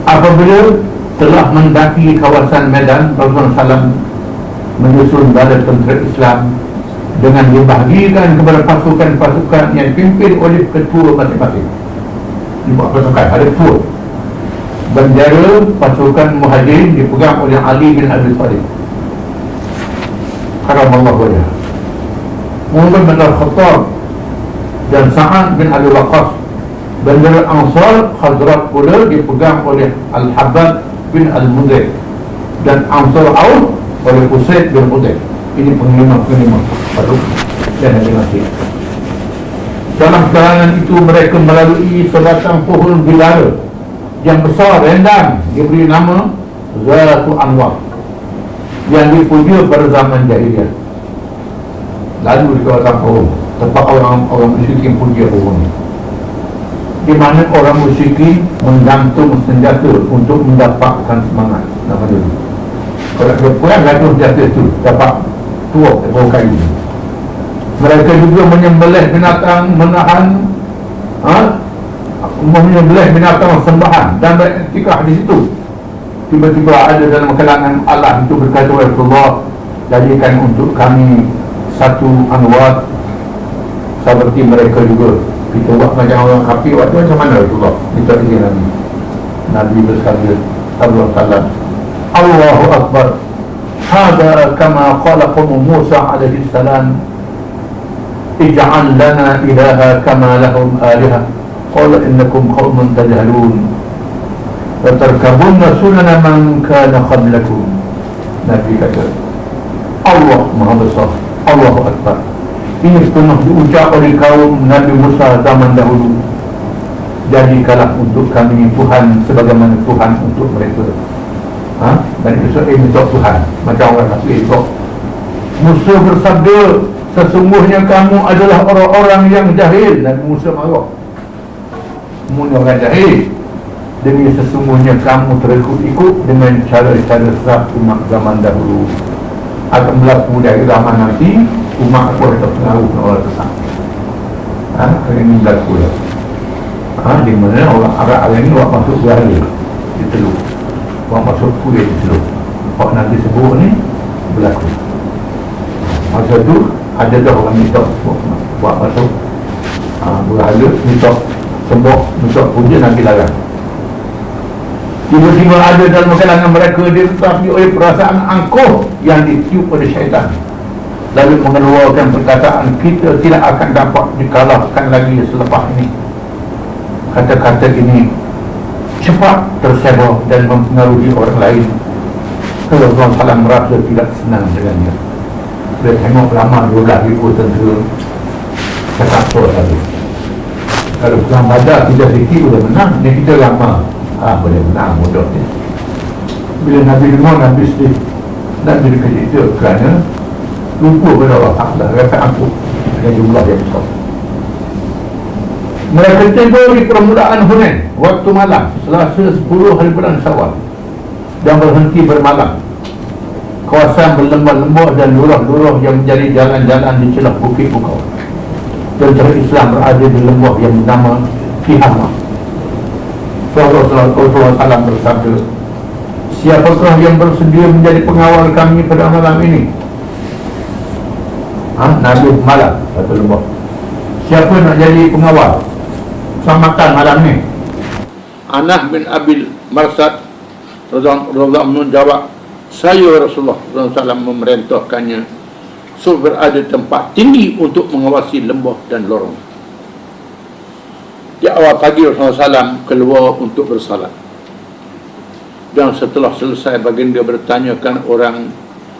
Speaker 1: Apabila telah mendaki kawasan medan, Rasulullah SAW menyusun bala tentera Islam dengan dibahagikan kepada pasukan-pasukan yang dipimpin oleh ketua masing-masing. Dibuat pasukan, ada ketua. Bendera pasukan Muhajirin dipegang oleh Ali bin Abi Thalib karamallahu wajhah. Umar bin Al-Khattab dan Sa'ad bin Abi Waqqas. Bendera Ansar Khazraj pula dipegang oleh Al-Habab bin Al-Mudhir dan Ansar Auf oleh Usaid bin Hudayr. Ini penglima-penglima baru dan nanti. Dalam perjalanan itu mereka melalui sebatang pohon bilara yang besar rendang, diberi nama Zatu Anwar, yang dipuja pada zaman jahiliah. Lalu di kawasan pohon tempat orang musyrikin puja pohon ini, di mana orang musyrikin menggantung senjata untuk mendapatkan semangat. Nama dulu kalau dia pulang gantung senjata itu dapat tuak bau kayu. Mereka juga menyembelih binatang, menyembelih binatang sembahan dan beriktikaf di situ. Tiba-tiba ada dalam kalangan Allah itu berkata, Rasulullah, jadikan untuk kami satu anwar seperti mereka juga. Kita buat macam orang kafir waktu macam mana Rasulullah? Kita ingin Nabi bersabda sallallahu alaihi wasallam, Allahu Akbar, hada kama qala qawmu Musa alaihi salam, ij'al lana ilaha kama lahum aliha qala innakum qaumun tajhalun wa tarkabunna sunana man kana qablakum. Nabi kata, Allah Maha Besar, Allahu Akbar. Ini pernah diucap oleh kaum Nabi Musa zaman dahulu. Jadikanlah untuk kami Tuhan sebagaimana Tuhan untuk mereka. Dan itu esok Tuhan, macam orang kafir esok. Musa bersabda, sesungguhnya kamu adalah orang-orang yang jahil. Dan Musa marah, kamu orang jahil. Demi sesungguhnya kamu terikut-ikut dengan cara-cara sesat umat zaman dahulu. Akan berlaku dari zaman nanti, umat aku akan terpengaruh dengan orang sesat. Ini berlaku lah. Di mana orang Arab hari ini orang masuk berhala di teluk, orang masuk kulit di teluk. Orang nanti sebut ni berlaku. Masa tu ada dah orang minta buat masuk berhala, minta sembah, minta puja, nanti larang. Tiba-tiba ada dalam kalangan mereka ditetapi oleh perasaan angkuh yang ditiup oleh syaitan, lalu mengeluarkan perkataan, kita tidak akan dapat dikalahkan lagi selepas ini. Kata-kata ini cepat tersebar dan mempengaruhi orang lain. Rasulullah SAW merasa tidak senang dengannya. Dia tengok lama 12,000 tentera Kata apa lagi? Kalau perang Badar kita fikir boleh menang, ni kita lama boleh menang mudah ni. Bila Nabi dengar, Nabi sedih, Nabi cerita kerana lupa pada Allah Ta'ala, kata aku dengan jumlah yang besar. Mereka tiba di permulaan Hunain waktu malam, Selasa 10 hari bulan Syawal, dan berhenti bermalam. Kawasan berlembah-lembah dan lurah-lurah yang menjadi jalan-jalan di celah bukit bukau. Tentera Islam berada di lembah yang bernama Tihamah. Rasulullah SAW bersabda, siapakah yang bersedia menjadi pengawal kami pada malam ini? Nabi malam satu lembah. Siapa nak jadi pengawal selamatan malam ni? Anas bin Abil Marsad radhiyallahu anhu jawab, saya Rasulullah SAW memerintahkannya supaya berada tempat tinggi untuk mengawasi lembah dan lorong. Di awal pagi Rasulullah SAW keluar untuk bersalat, dan setelah selesai baginda bertanyakan orang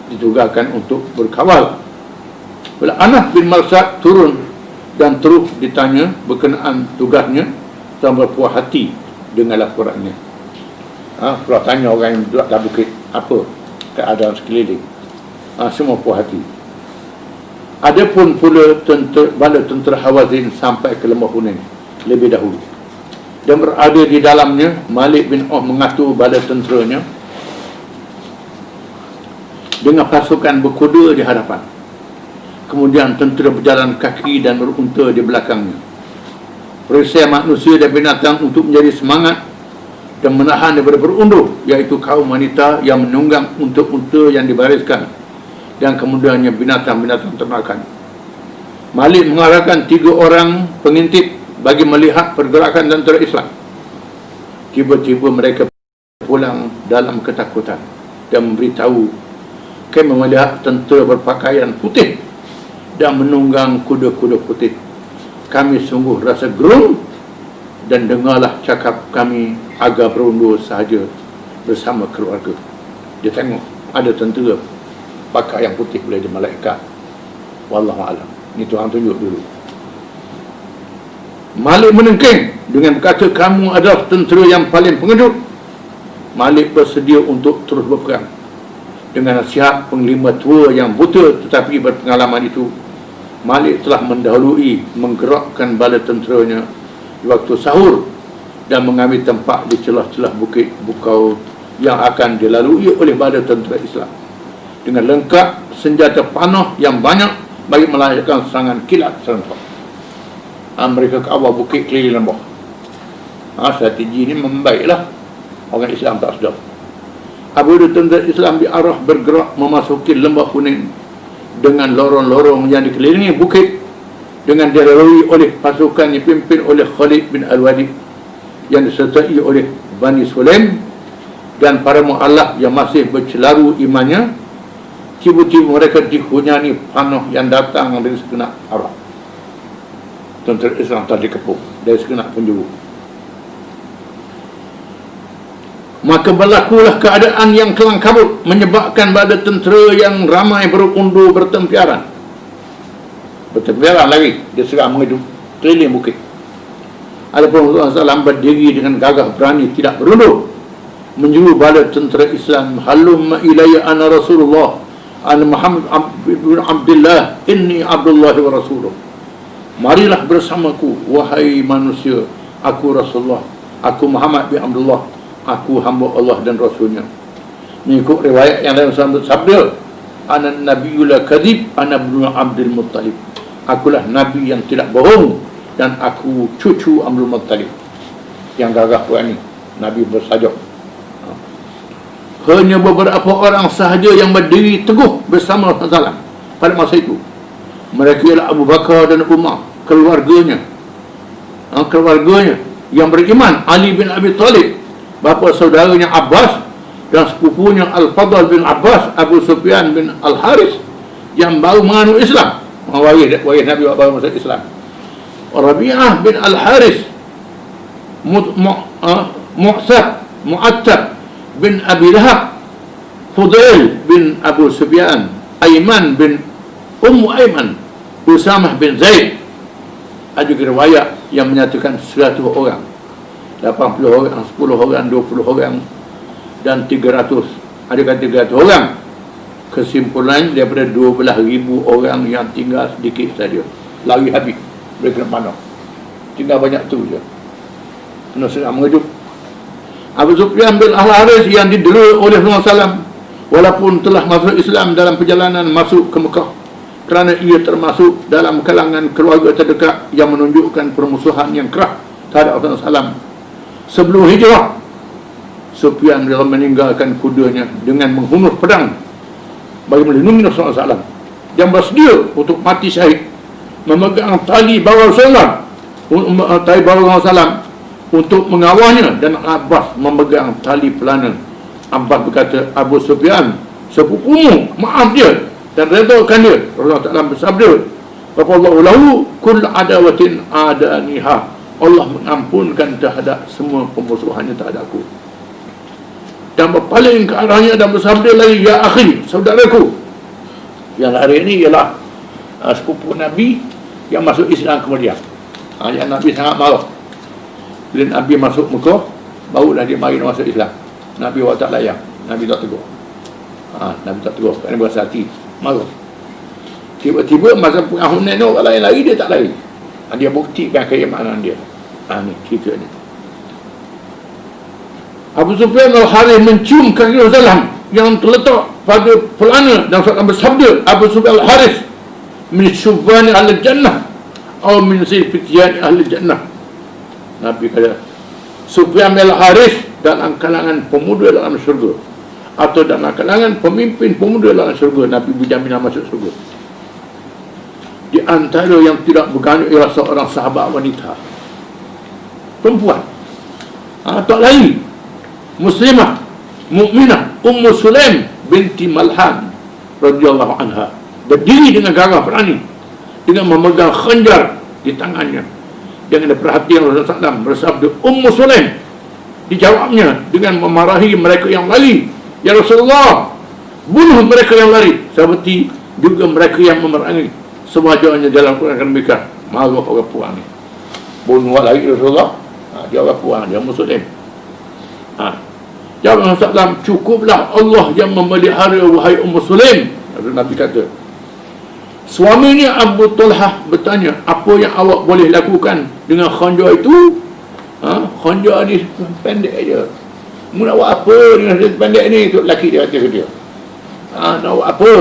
Speaker 1: ditugaskan untuk berkawal. Bila Anas bin Marsad turun dan terus ditanya berkenaan tugasnya, dan berpuas hati dengan laporannya. Kalau tanya orang yang duduk dalam bukit, apa keadaan sekeliling, semua puas hati. Adapun pula bala tentera Hawazin sampai ke lembah Hunain lebih dahulu, dan berada di dalamnya. Malik bin Auf mengatur bala tenteranya dengan pasukan berkuda di hadapan, kemudian tentera berjalan kaki dan berunta di belakangnya. Perisai manusia dan binatang untuk menjadi semangat dan menahan daripada berunduh, iaitu kaum wanita yang menunggang untuk unta yang dibariskan, dan kemudiannya binatang-binatang ternakan. Malik mengarahkan 3 orang pengintip bagi melihat pergerakan tentera Islam. Tiba-tiba mereka pulang dalam ketakutan dan memberitahu kami melihat tentera berpakaian putih dan menunggang kuda-kuda putih. Kami sungguh rasa gerung, dan dengarlah cakap kami agar berundur sahaja bersama keluarga. Dia tengok ada tentera pakai yang putih boleh di malaikat. Wallahualam. Ini Tuhan tunjuk dulu. Malik menengking dengan berkata, kamu adalah tentera yang paling pengejut. Malik bersedia untuk terus berperang. Dengan nasihat penglima tua yang buta tetapi berpengalaman itu, Malik telah mendahului menggerakkan bala tenteranya di waktu sahur dan mengambil tempat di celah-celah bukit bukau yang akan dilalui oleh bala tentera Islam dengan lengkap senjata panah yang banyak bagi melancarkan serangan kilat serentak. Mereka ke awal bukit keliling lembah. Strategi ini membaiklah. Orang Islam tak sedar. Apabila tentera Islam diarah bergerak memasuki lembah Hunain dengan lorong-lorong yang dikelilingi bukit, dengan dilalui oleh pasukan yang dipimpin oleh Khalid bin Al-Walid yang disertai oleh Bani Sulaim dan para mu'allaf yang masih bercelaru imannya. Tiba-tiba mereka dihunyani panah yang datang dari segenap arah. Tentera Islam telah dikepung dari segenap penjuru. Maka berlakulah keadaan yang kelang kabut, menyebabkan pada tentera yang ramai berundur bertempiaran lagi, dia serang menghidup keliling bukit. Adapun Rasulullah SAW berdiri dengan gagah berani tidak berundur, menjuru bala tentera Islam, halumma ilayya ana Rasulullah ana Muhammad bin Abdullah inni Abdullah wa Rasuluh. Marilah bersamaku wahai manusia, aku Rasulullah, aku Muhammad bin Abdullah, aku hamba Allah dan Rasulnya. Mengikut riwayat yang lain sabda, ana nabiyul kadhib ana ibnu Abdul Muttalib, akulah nabi yang tidak bohong dan aku cucu Abdul Muttalib. Yang gagah berani, nabi bersajuk. Hanya beberapa orang sahaja yang berdiri teguh bersama Rasulullah pada masa itu. Mereka ialah Abu Bakar dan Umar, keluarganya yang beriman, Ali bin Abi Talib, bapa saudaranya Abbas, dan sepupunya Al-Fadl bin Abbas, Abu Sufyan bin Al-Haris yang baru menganut Islam, waris Nabi baru masuk Islam. Rabi'ah bin Al-Haris, Mu'attab bin Abi Lahab, Fudail bin Abu Sufyan, Aiman bin Ayman, Usamah bin Zaid, Ada riwayat yang menyatakan 100 orang, 80 orang, 10 orang, 20 orang, dan 300. Ada kata 300 orang. Kesimpulan daripada 12,000 orang yang tinggal sedikit saja. Lari habis. Mereka kena panah. Tinggal banyak tu je. Kena serang mengejut. Abu Sufyan bin Al-Haris yang didera oleh Rasulullah SAW, walaupun telah masuk Islam dalam perjalanan masuk ke Mekah, kerana ia termasuk dalam kalangan keluarga terdekat yang menunjukkan permusuhan yang kerah terhadap Rasulullah SAW. Sebelum hijrah, Sufyan telah meninggalkan kudanya dengan menghunus pedang bagi melindungi Rasulullah SAW, yang bersedia untuk mati syahid, memegang tali bahu Rasulullah, tali bahu Rasulullah untuk mengawalnya, dan Abbas memegang tali pelana. Abbas berkata, Abu Sufyan sepupumu, maaf dia dan redakan dia. Rasulullah SAW bersabda, Allahu lahu kull adawatin adaniha, Allah mengampunkan terhadap semua pemusuhannya terhadapku. Dan berpaling ke arahnya dan bersabda lagi, ya akhi, saudaraku. Yang hari ini ialah sepupu Nabi yang masuk Islam kemudian. Yang Nabi sangat marah bila Nabi masuk Mekah, barulah dia mari masuk Islam. Nabi tak layak, Nabi tak tegur. Nabi tak tegur kerana berasa hati marah. Tiba-tiba masa perang Hunain orang lain lari, dia tak lari. Dia buktikan keimanan dia. Ni cerita ni. Abu Sufyan Al-Harith mencium kaki Rasulullah yang terletak pada pelana dan Rasulullah bersabda, Abu Sufyan Al-Harith min syubani ahli jannah atau min sifitiyani ahli jannah. Nabi kata, Sufyan Al-Harith dalam kalangan pemuda dalam syurga, atau dalam kalangan pemimpin pemuda dalam syurga. Nabi berjaminan masuk syurga. Di antara yang tidak berganda ialah seorang sahabat wanita, perempuan, tak lain, Muslimah, mukminah, Ummu Sulaim binti Malhan radhiyallahu anha, berdiri dengan gagah berani dengan memegang khanjar di tangannya. Dengan perhatian Rasulullah SAW bersabda, Ummu Sulaim, dijawabnya dengan memarahi mereka yang lari, ya Rasulullah, bunuh mereka yang lari seperti juga mereka yang memerangi. Sewajarnya dalam Quran akan demikian. Marah orang puan ni, bunuh lari Rasulullah, dia orang puan, dia Muslim. Jawab Rasulullah SAW, cukuplah Allah yang memelihara wahai Ummu Sulaim. Nabi kata, suaminya Abu Talhah bertanya, apa yang awak boleh lakukan dengan khanjar itu? Khanjar ni pendek je. Mu nak buat apa dengan pendek ni? Tu lelaki dia kata ke dia, nak buat apa?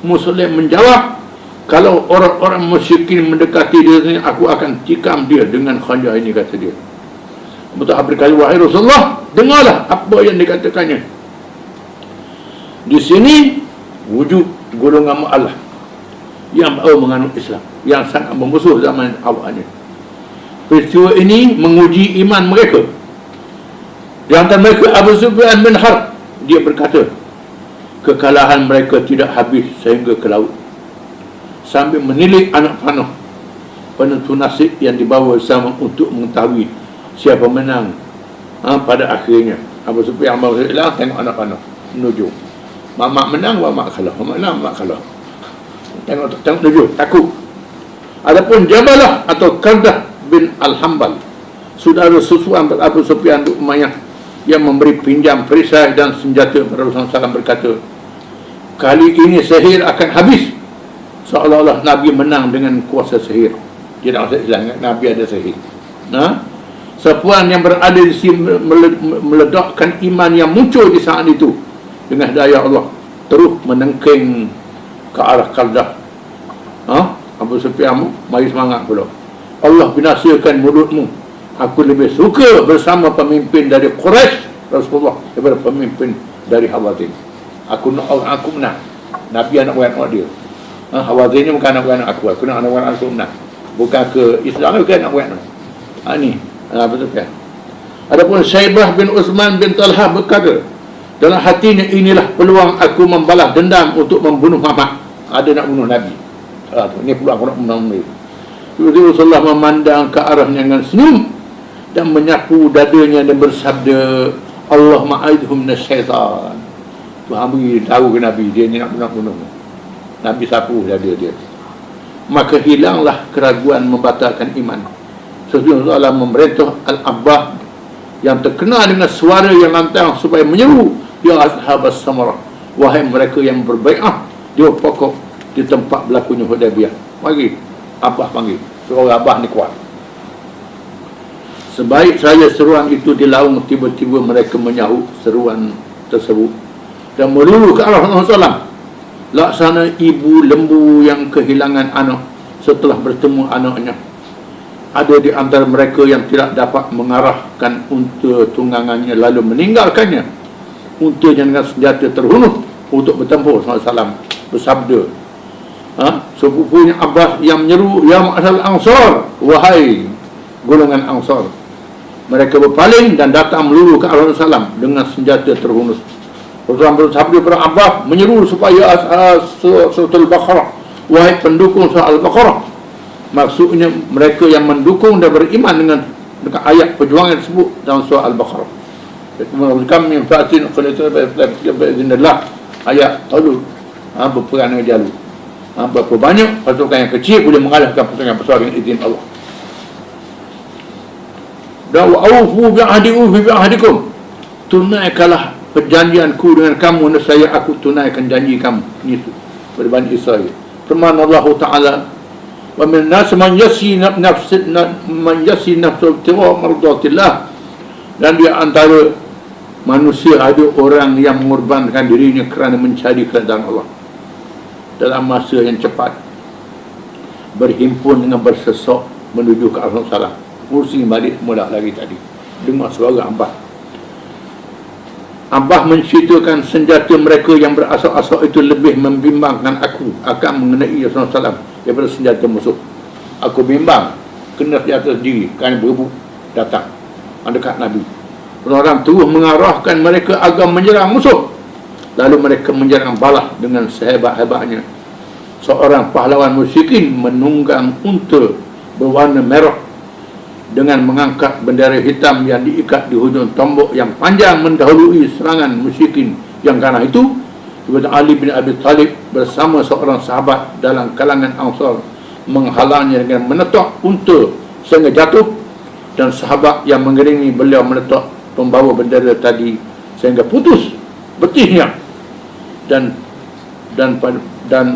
Speaker 1: Muslim menjawab, kalau orang-orang musyrikin mendekati dia, aku akan tikam dia dengan khanjar ini, kata dia. Abu Talhah berkata, wahai Rasulullah, dengarlah apa yang dikatakannya. Di sini wujud golongan mu'alaf yang baru menganut Islam, yang sangat memusuh zaman awalnya. Peristiwa ini menguji iman mereka. Di antara mereka Abu Sufyan bin Harb, dia berkata, kekalahan mereka tidak habis sehingga ke laut, sambil menilik anak panah penentu nasib yang dibawa bersama untuk mengetahui siapa menang. Pada akhirnya Abu Sufyan hilang, tengok anak panah menuju, mamak menang, mamak kalah, mamak menang, mamak kalah. Tengok menuju, takut. Adapun Jabalah atau Qardah bin Al-Hambal, saudara susuan Abu Sufyan bin Umayyah, yang memberi pinjam perisai dan senjata kepada Rasulullah SAW, berkata, kali ini sihir akan habis. Seolah-olah Nabi menang dengan kuasa sihir. Dia tak masuk Islam, Nabi ada sihir. Sepuan yang berada di sini meledakkan iman yang muncul di saat itu dengan daya Allah, terus menengking ke arah Qardah. Abu Sufyan, mari semangat pula. Allah binasakan mulutmu. Aku lebih suka bersama pemimpin dari Quraisy Rasulullah daripada pemimpin dari Hawazin. Aku menang. Nabi anak-anak dia. Hawazin ni bukan anak-anak aku. Aku nak anak-anak aku menang. Bukan ke Islam, bukan anak-anak. Ni betul kan? Adapun Syaibah bin Utsman bin Talhah berkata, dalam hatinya, inilah peluang aku membalas dendam untuk membunuh Muhammad. Ada nak bunuh Nabi. Ini peluang aku nak bunuh Nabi. Tiba-tiba Rasulullah memandang ke arahnya dengan senyum dan menyapu dadanya dan bersabda, Allah ma'idhum nasyaitan. Tuhan beri tahu ke Nabi, dia ni nak bunuh. Nabi sapu dada dia. maka hilanglah keraguan membatalkan iman. Rasulullah SAW memerintah Al-Abbas yang terkenal dengan suara yang lantang supaya menyeru, ya ashabas samarah, wahai mereka yang berbai'ah di pokok di tempat berlakunya Hudaybiyah. Mari Abbas panggil, suara Abbas ni kuat. Sebaik saja seruan itu dilaung, tiba-tiba mereka menyahut seruan tersebut dan melulu ke arah Rasulullah SAW, laksana ibu lembu yang kehilangan anak setelah bertemu anaknya. Ada di antara mereka yang tidak dapat mengarahkan unta tunggangannya lalu meninggalkannya. Untanya dengan senjata terhunus untuk bertempur. SAW bersabda, sepupunya Abbas yang menyeru, ya ma'asal Ansar, wahai golongan Ansar. Mereka berpaling dan datang melulu ke arah Rasulullah SAW dengan senjata terhunus. Rasulullah bersabda kepada Abbas menyeru supaya surah Al-Baqarah, wahai pendukung surah Al-Baqarah. Maksudnya mereka yang mendukung dan beriman dengan ayat perjuangan tersebut dalam surah Al-Baqarah. Kami yang fatin qulitullah ayat tahu berperang dengan jalur. Berapa banyak pasukan yang kecil boleh mengalahkan pasukan yang besar dengan izin Allah. Dan wa'awfu bi'ahdikum, tunaikanlah perjanjianku dengan kamu, nescaya aku tunaikan janji kamu. Ini tu pada Bani Israel. Firman Allah Ta'ala, wa min nas man yasi nafsu ibtigha mardatillah, dan di antara manusia ada orang yang mengorbankan dirinya kerana mencari keridaan Allah dalam masa yang cepat, berhimpun dengan bersesok menuju ke arah salah. Kursi balik mula lagi tadi dengar suara Abbas. Abbas menceritakan senjata mereka yang berasal-asal itu lebih membimbangkan aku akan mengenai Rasulullah SAW daripada senjata musuh. Aku bimbang kena senjata sendiri kerana berebut datang mendekat Nabi. Orang terus mengarahkan mereka agar menyerang musuh. Lalu mereka menyerang balas dengan sehebat-hebatnya. Seorang pahlawan musyrikin menunggang unta berwarna merah dengan mengangkat bendera hitam yang diikat di hujung tombak yang panjang mendahului serangan musyrikin yang ganas itu. Kepada Ali bin Abi Talib bersama seorang sahabat dalam kalangan Ansar menghalangnya dengan menetak unta sehingga jatuh, dan sahabat yang mengiringi beliau menetak pembawa bendera tadi sehingga putus betisnya, dan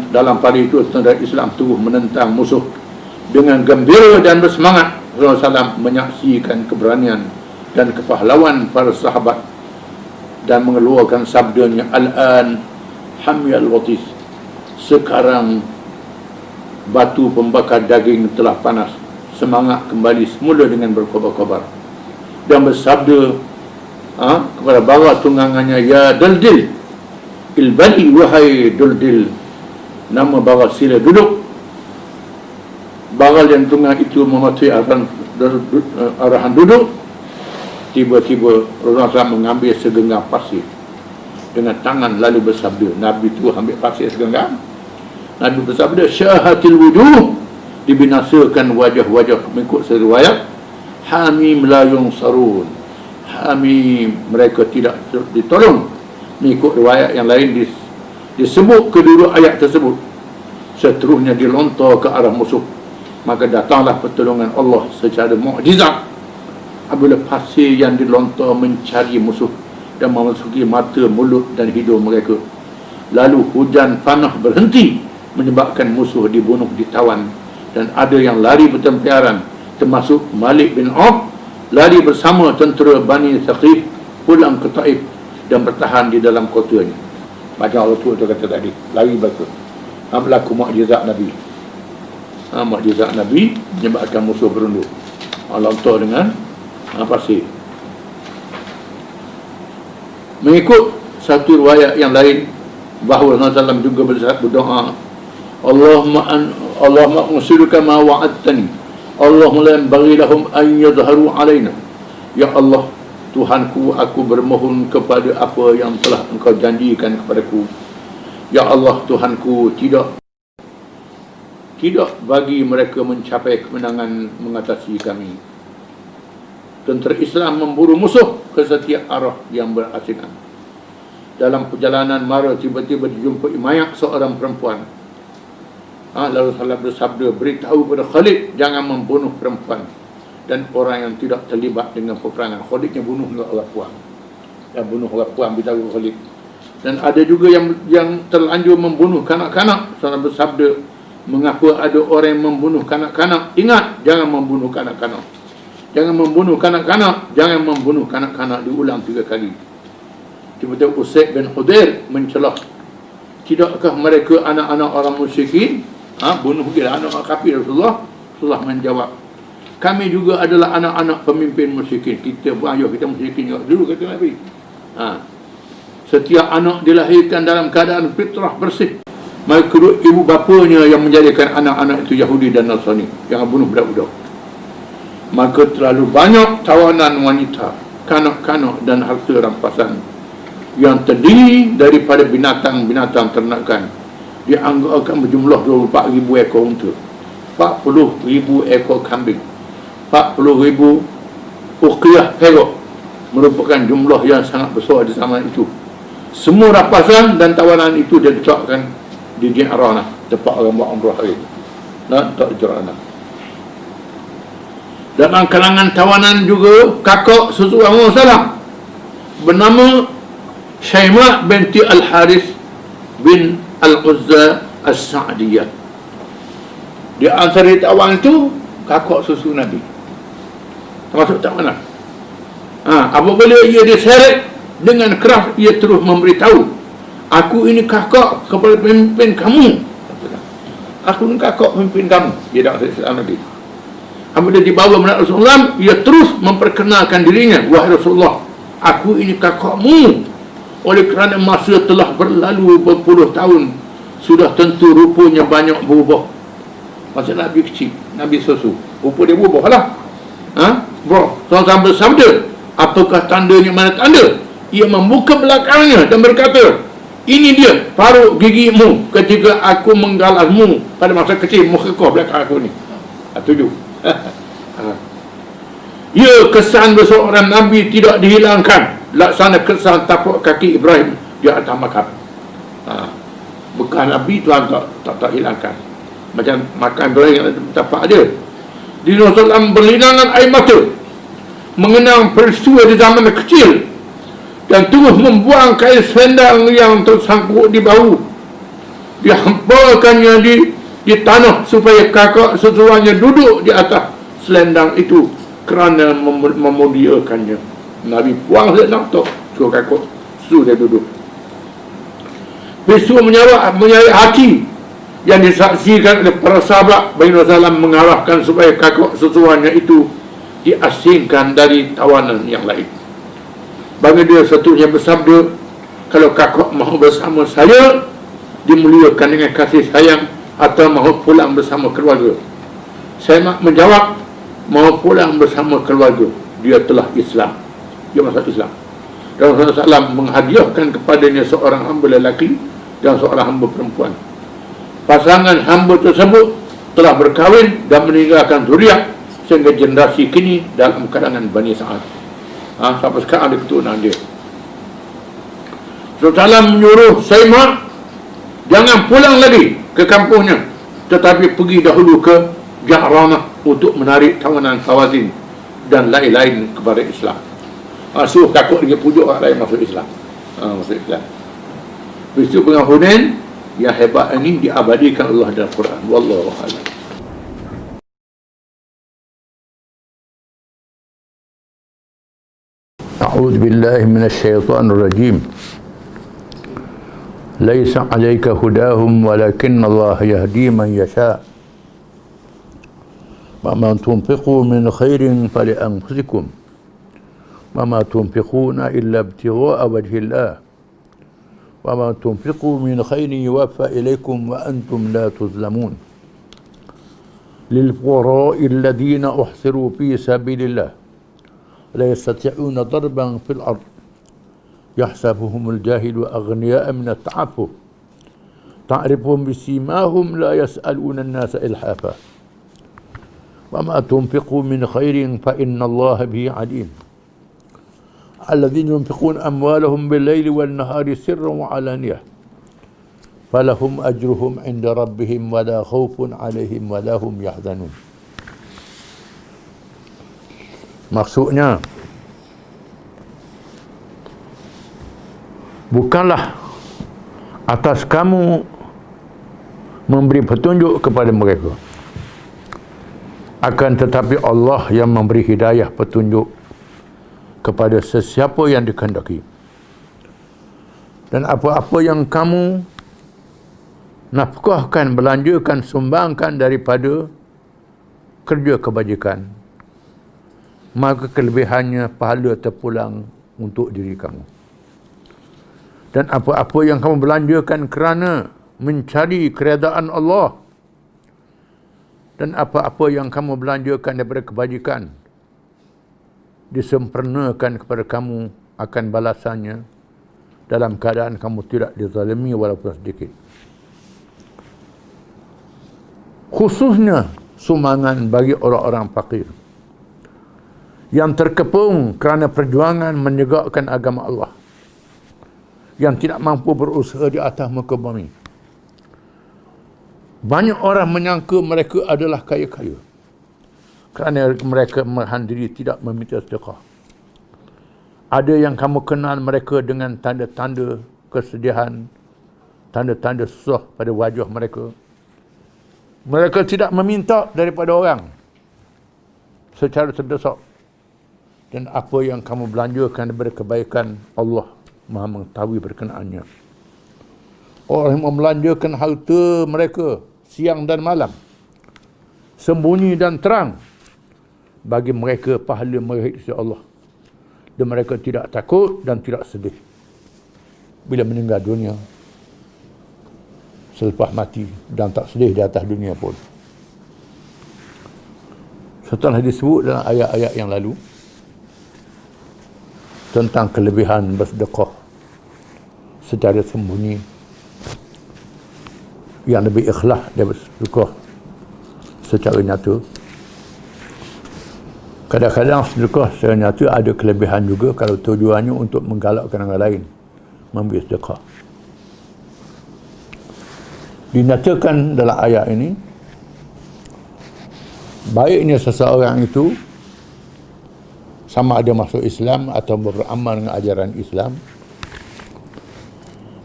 Speaker 1: dalam pada itu tentera Islam terus menentang musuh dengan gembira dan bersemangat. Rasulullah SAW menyaksikan keberanian dan kepahlawan para sahabat dan mengeluarkan sabdanya, al-an hamyal watis, sekarang batu pembakar daging telah panas, semangat kembali semula dengan berkobar-kobar, dan bersabda kepada bawah tunggangannya, ya Duldil, ilbani wahai Duldil, nama bawah sila duduk. Baral yang tunggang itu mematuhi arahan duduk. Tiba-tiba Rasulullah SAW mengambil segenggam pasir dengan tangan lalu bersabda. Nabi itu ambil pasir segenggam, Nabi bersabda, syahatil wujuh, dibinasakan wajah-wajah mengikut seriwayat, hamim la yunsarun, hamim mereka tidak ditolong. Mengikut riwayat yang lain disebut kedua ayat tersebut. Seterusnya dilontar ke arah musuh, maka datanglah pertolongan Allah secara mukjizat apabila pasir yang dilontar mencari musuh dan memasuki mata, mulut dan hidung mereka. Lalu hujan panah berhenti menyebabkan musuh dibunuh, ditawan, dan ada yang lari bertempiaran, termasuk Malik bin Auf lari bersama tentera Bani Thaqif pulang ke Taif dan bertahan di dalam kotanya. Macam Allah tu kata tadi, lari berlaku mukjizat Nabi. Mukjizat Nabi menyebabkan musuh berunduk. Lontar dengan pasir. Mengikut satu riwayat yang lain bahawa Rasulullah SAW juga berdoa, Allahumma unsiruka ma wa'adtani, Allahumma la yanbaghi lahum an yadhharu alaina. Ya Allah, Tuhanku, aku bermohon kepada apa yang telah Engkau janjikan kepadaku. Ya Allah, Tuhanku, tidak bagi mereka mencapai kemenangan mengatasi kami. Tentera Islam memburu musuh ke setiap arah yang berasingan. Dalam perjalanan mara tiba-tiba dijumpai mayat seorang perempuan. Lalu Rasulullah bersabda, beritahu kepada Khalid jangan membunuh perempuan dan orang yang tidak terlibat dengan peperangan. Khalidnya bunuh orang puan. Dan bunuh orang puan, beritahu Khalid. Dan ada juga yang terlanjur membunuh kanak-kanak. Rasulullah bersabda, mengapa ada orang yang membunuh kanak-kanak? Ingat, jangan membunuh kanak-kanak. Jangan membunuh kanak-kanak. Jangan membunuh kanak-kanak. Diulang 3 kali. Tiba-tiba Usaid bin Hudair mencelah, tidakkah mereka anak-anak orang musyrikin? Bunuh dia anak kafir Rasulullah. Rasulullah menjawab, kami juga adalah anak-anak pemimpin musyrikin. Kita ayuh kita musyrikin juga dulu, kata Nabi. Setiap anak dilahirkan dalam keadaan fitrah bersih. Maka ibu bapanya yang menjadikan anak-anak itu Yahudi dan Nasrani. Jangan bunuh budak-budak. Maka terlalu banyak tawanan wanita, kanak-kanak dan harta rampasan yang terdiri daripada binatang-binatang ternakan. Dianggap akan berjumlah 24,000 ekor unta, 40,000 ekor kambing, 40,000 uqiyah perak, merupakan jumlah yang sangat besar di zaman itu. Semua rampasan dan tawanan itu dia letakkan di Ji'ranah, tempat orang buat umrah hari. Tak Ji'ranah. Dalam kalangan tawanan juga kakak Rasulullah SAW bernama Syaimah binti Al-Harith bin Al-Uzza As-Sa'diyah. Di antara tawanan itu kakak susu Nabi, termasuk tawanan. Apabila ia diseret dengan keras, ia terus memberitahu, aku ini kakak kepada pemimpin kamu. Aku ini kakak pemimpin kamu. Dia dah Islam Nabi. Apabila dibawa menghadap Rasulullah, ia terus memperkenalkan dirinya, wahai Rasulullah, aku ini kakakmu. Oleh kerana masa telah berlalu berpuluh tahun, sudah tentu rupanya banyak berubah. Masa Nabi kecil, Nabi susu, rupa dia berubah lah. Bro, Rasulullah bersabda, apakah tandanya? Mana tanda? Ia membuka belakangnya dan berkata, ini dia parut gigimu ketika aku menggalasmu pada masa kecil. Muka kau belakang aku ni. 7. Ya, kesan seorang Nabi tidak dihilangkan, laksana kesan tapak kaki Ibrahim di atas makam. Bekas Nabi Tuhan tak hilangkan. Macam makan Ibrahim yang tapak dia. Di Rasulullah berlinangan air mata mengenang peristiwa di zaman kecil dan terus membuang kain selendang yang tersangkut di bahu. Dihampakannya di tanah supaya kakak sesuanya duduk di atas selendang itu kerana memuliakannya. Nabi buang selendang tu, suruh kakak suruh dia duduk. Peristiwa menyayat hati yang disaksikan oleh para sahabat. Bani Rasulullah mengarahkan supaya kakak sesuanya itu diasingkan dari tawanan yang lain. Bagi dia seterusnya bersabda, kalau kakak mahu bersama saya, dimuliakan dengan kasih sayang, atau mahu pulang bersama keluarga. Saya menjawab, mahu pulang bersama keluarga. Dia telah Islam. Dia masuk Islam. Dan Rasulullah SAW menghadiahkan kepadanya seorang hamba lelaki dan seorang hamba perempuan. Pasangan hamba tersebut telah berkahwin dan meninggalkan zuriat sehingga generasi kini dalam kalangan Bani Sa'ad. Sampai sekarang ada keturunan dia. Rasulullah menyuruh Syaimah jangan pulang lagi ke kampungnya, tetapi pergi dahulu ke Ji'ranah untuk menarik tawanan Hawazin dan lain-lain kepada Islam. Suruh kakak dia pujuk orang lain masuk Islam. Masuk Islam. Peristiwa Perang Hunain yang hebat ini diabadikan Allah dalam Quran. Wallahu a'lam. A'udzu billahi minasy syaithanir rajim. Laisa 'alaika hudahum walakinna Allah yahdi man yasha. Wa ma tunfiqu min khairin fali anfusikum. Wa ma tunfiquna illa ibtigha'a wajhillah. Wa ma tunfiqu min khairin yuwaffa ilaykum wa antum la tuzlamun. Lil fuqara'i alladhina uhsiru fi sabilillah la yastati'una darban fil ard. يحسبهم الجاهل أغنياء من التعفف تعرفهم بسيماهم لا يسألون الناس إلحافا وما تنفقوا من خير فإن الله به عليم الذين ينفقون أموالهم بالليل والنهار سرا وعلانية falahum ajruhum inda rabbihim wala khaufun alaihim wala hum yahzanun. Maksudnya, bukanlah atas kamu memberi petunjuk kepada mereka, akan tetapi Allah yang memberi hidayah petunjuk kepada sesiapa yang dikehendaki. Dan apa-apa yang kamu nafkahkan, belanjakan, sumbangkan daripada kerja kebajikan, maka kelebihannya pahala terpulang untuk diri kamu. Dan apa-apa yang kamu belanjakan kerana mencari keredaan Allah, dan apa-apa yang kamu belanjakan daripada kebajikan, disempurnakan kepada kamu akan balasannya dalam keadaan kamu tidak dizalimi walaupun sedikit. Khususnya sumbangan bagi orang-orang fakir yang terkepung kerana perjuangan menegakkan agama Allah, yang tidak mampu berusaha di atas muka bumi. Banyak orang menyangka mereka adalah kaya-kaya kerana mereka menahan diri tidak meminta sedekah. Ada yang kamu kenal mereka dengan tanda-tanda kesedihan, tanda-tanda susah pada wajah mereka. Mereka tidak meminta daripada orang secara terdesak. Dan apa yang kamu belanjakan daripada kebaikan, Allah Maha mengetahui berkenaannya. Orang yang membelanjakan harta mereka siang dan malam, sembunyi dan terang, bagi mereka pahala mereka di sisi Allah. Dan mereka tidak takut dan tidak sedih bila meninggal dunia, selepas mati, dan tak sedih di atas dunia pun. Setelah disebut dalam ayat-ayat yang lalu tentang kelebihan bersedekah secara sembunyi yang lebih ikhlas daripada sedekah secara nyata. Kadang-kadang sedekah secara nyata ada kelebihan juga kalau tujuannya untuk menggalakkan orang lain memberi sedekah. Dinyatakan dalam ayat ini, baiknya seseorang itu sama ada masuk Islam atau beramal dengan ajaran Islam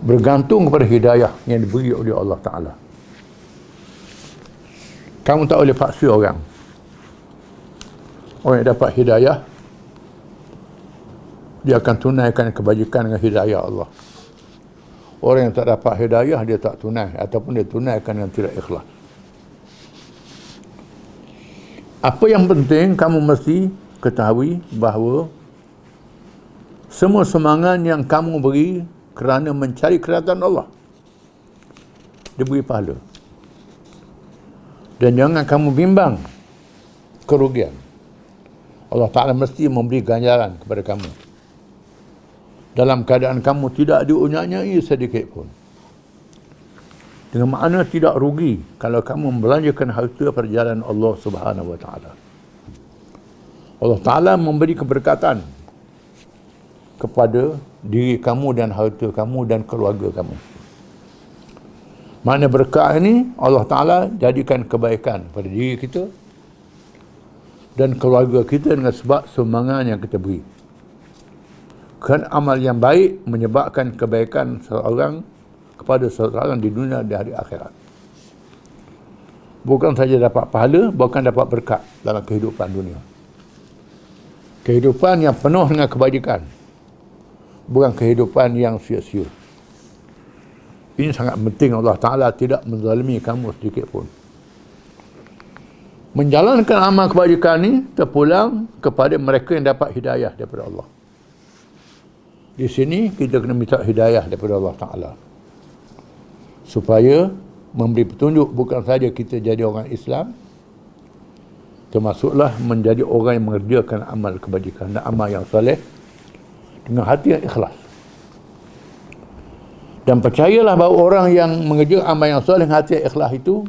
Speaker 1: bergantung kepada hidayah yang diberi oleh Allah Ta'ala. Kamu tak boleh paksa orang. Orang yang dapat hidayah, dia akan tunaikan kebajikan dengan hidayah Allah. Orang yang tak dapat hidayah, dia tak tunai, ataupun dia tunaikan dengan tidak ikhlas. Apa yang penting kamu mesti ketahui bahawa semua sumbangan yang kamu beri kerana mencari keredaan Allah, diberi pahala. Dan jangan kamu bimbang kerugian. Allah Ta'ala mesti memberi ganjaran kepada kamu dalam keadaan kamu tidak diunyai sedikit pun. Dengan makna tidak rugi kalau kamu membelanjakan harta pada jalan Allah Subhanahu Wa Ta'ala. Allah Ta'ala memberi keberkatan kepada diri kamu dan harta kamu dan keluarga kamu. Makna berkah ini Allah Ta'ala jadikan kebaikan pada diri kita dan keluarga kita dengan sebab sumbangan yang kita beri. Kerana amal yang baik menyebabkan kebaikan seorang kepada seorang di dunia dan hari akhirat. Bukan saja dapat pahala, bahkan dapat berkat dalam kehidupan dunia. Kehidupan yang penuh dengan kebajikan, bukan kehidupan yang sia-sia. Ini sangat penting. Allah Ta'ala tidak menzalimi kamu sedikit pun. Menjalankan amal kebajikan ini terpulang kepada mereka yang dapat hidayah daripada Allah. Di sini kita kena minta hidayah daripada Allah Ta'ala supaya memberi petunjuk, bukan saja kita jadi orang Islam, termasuklah menjadi orang yang mengerjakan amal kebajikan dan amal yang soleh dengan hati yang ikhlas. Dan percayalah bahawa orang yang mengerjakan amal yang soleh dengan hati yang ikhlas itu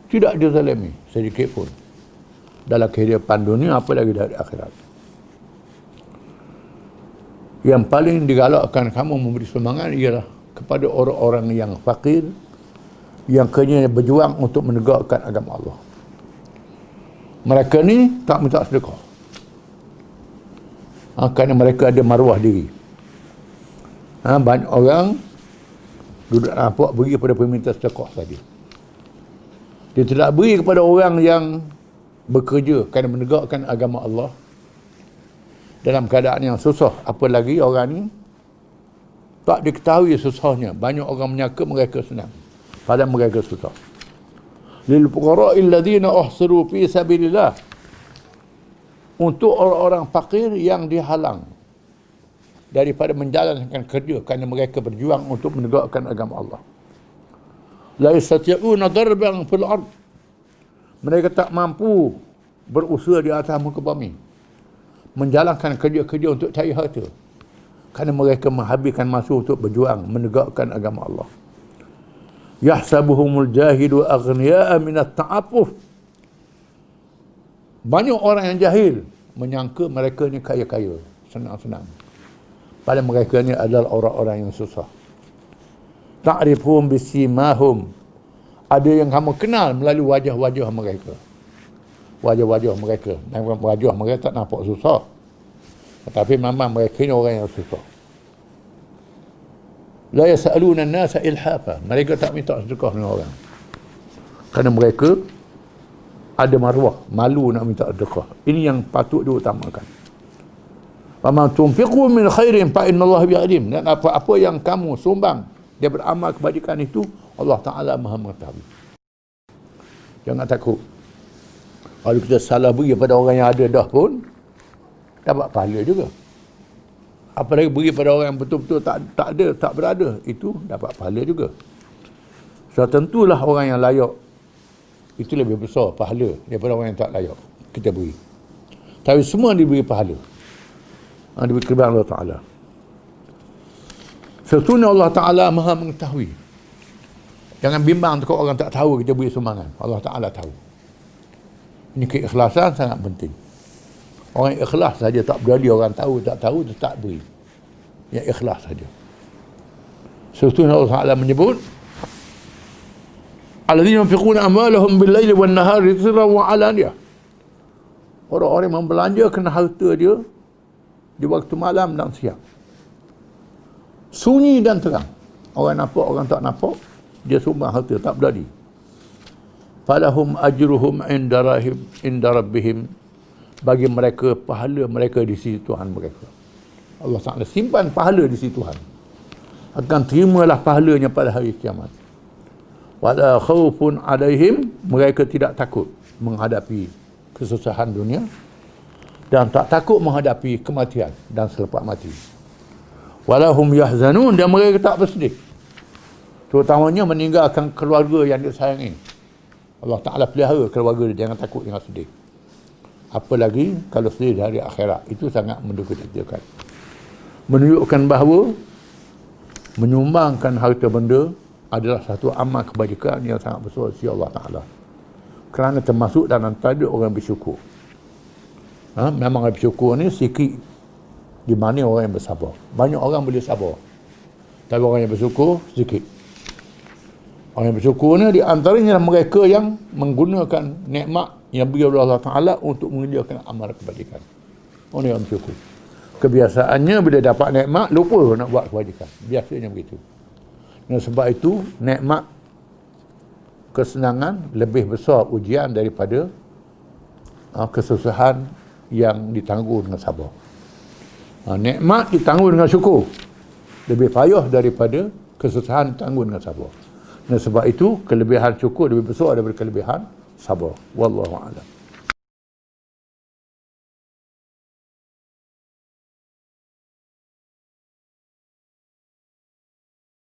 Speaker 1: tidak dizalimi sedikit pun dalam kehidupan dunia, apalagi dari akhirat. Yang paling digalakkan kamu memberi sumbangan ialah kepada orang-orang yang fakir, yang kerjanya berjuang untuk menegakkan agama Allah. Mereka ni tak minta sedekah. Kerana mereka ada maruah diri. Banyak orang duduk nampak beri kepada peminta sedekah saja. Dia tidak beri kepada orang yang bekerja kerana menegakkan agama Allah dalam keadaan yang susah. Apa lagi orang ni tak diketahui susahnya. Banyak orang menyangka mereka senang, padahal mereka susah. Lil fuqara'il ladzina uhsiru fi sabilillah, untuk orang-orang fakir yang dihalang daripada menjalankan kerja kerana mereka berjuang untuk menegakkan agama Allah. La yastati'una darban fil ard, mereka tak mampu berusaha di atas muka bumi menjalankan kerja-kerja untuk cari harta, kerana mereka menghabiskan masa untuk berjuang menegakkan agama Allah. Yahsabuhumul jahilu aghniya'a minat ta'affuf, banyak orang yang jahil menyangka mereka ni kaya-kaya, senang-senang, padahal mereka ni adalah orang-orang yang susah. Ta'rifuhum bisimahum, ada yang kamu kenal melalui wajah-wajah mereka. Wajah-wajah mereka, wajah mereka tak nampak susah, tetapi memang mereka ni orang yang susah. La yas'aluna an-nasa ilhafa, mereka tak minta sedekah dengan orang kerana mereka ada maruah, malu nak minta sedekah. Ini yang patut diutamakan. Wa ma tunfiqu min khairin fa innallaha bi'alim, dan apa-apa yang kamu sumbang dia beramal kebajikan itu, Allah Ta'ala Maha mengetahui. Jangan takut. Kalau kita salah beri pada orang yang ada dah pun, dapat pahala juga. Apalagi beri pada orang yang betul-betul tak ada, tak berada, itu dapat pahala juga. So tentulah orang yang layak itu lebih besar pahala daripada orang yang tak layak kita beri. Tapi semua diberi pahala. Diberi kelebihan Allah Ta'ala. Sesungguhnya Allah Ta'ala Maha mengetahui. Jangan bimbang kalau orang tak tahu kita beri sumbangan. Allah Ta'ala tahu. Ini keikhlasan sangat penting. Orang yang ikhlas saja, tak berani orang tahu, tak tahu, dia tak beri. Yang ikhlas saja. Sesungguhnya Allah Ta'ala menyebut, alladzina yunfiquna amwalahum bil-laili wan-nahari sirran wa 'alaniyah, orang-orang yang membelanjakan harta dia di waktu malam dan siang, sunyi dan terang. Orang nampak, orang tak nampak, dia sumbang harta, tak berani. Falahum ajruhum inda rabbihim, bagi mereka pahala mereka di sisi Tuhan mereka. Allah Ta'ala simpan pahala di sisi Tuhan, akan terimalah pahalanya pada hari kiamat. Wala khawfun alaihim, mereka tidak takut menghadapi kesusahan dunia dan tak takut menghadapi kematian dan selepas mati. Wala hum yahzanun, dan mereka tak bersedih, terutamanya meninggalkan keluarga yang disayangi. Allah Ta'ala pelihara keluarga dia, jangan takut, jangan sedih. Apalagi kalau sedih dari akhirat, itu sangat mendukung-dukungkan. Menunjukkan bahawa menyumbangkan harta benda adalah satu amal kebajikan yang sangat besar sisi Allah Ta'ala, kerana termasuk dalam tanda orang bersyukur. Memang orang bersyukur ni sikit di mana orang yang bersabar. Banyak orang boleh sabar, tapi orang yang bersyukur sikit. Orang yang bersyukur ni di antaranya mereka yang menggunakan nikmat yang beri oleh Allah Ta'ala untuk mengerjakan amal kebajikan. Orang yang bersyukur, kebiasaannya bila dapat nikmat lupa nak buat kebajikan, biasanya begitu. Dan sebab itu nikmat kesenangan lebih besar ujian daripada kesusahan yang ditanggung dengan sabar. Nikmat ditanggung dengan syukur lebih payah daripada kesusahan ditanggung dengan sabar. Dan sebab itu kelebihan syukur lebih besar daripada kelebihan sabar. Wallahu a'lam.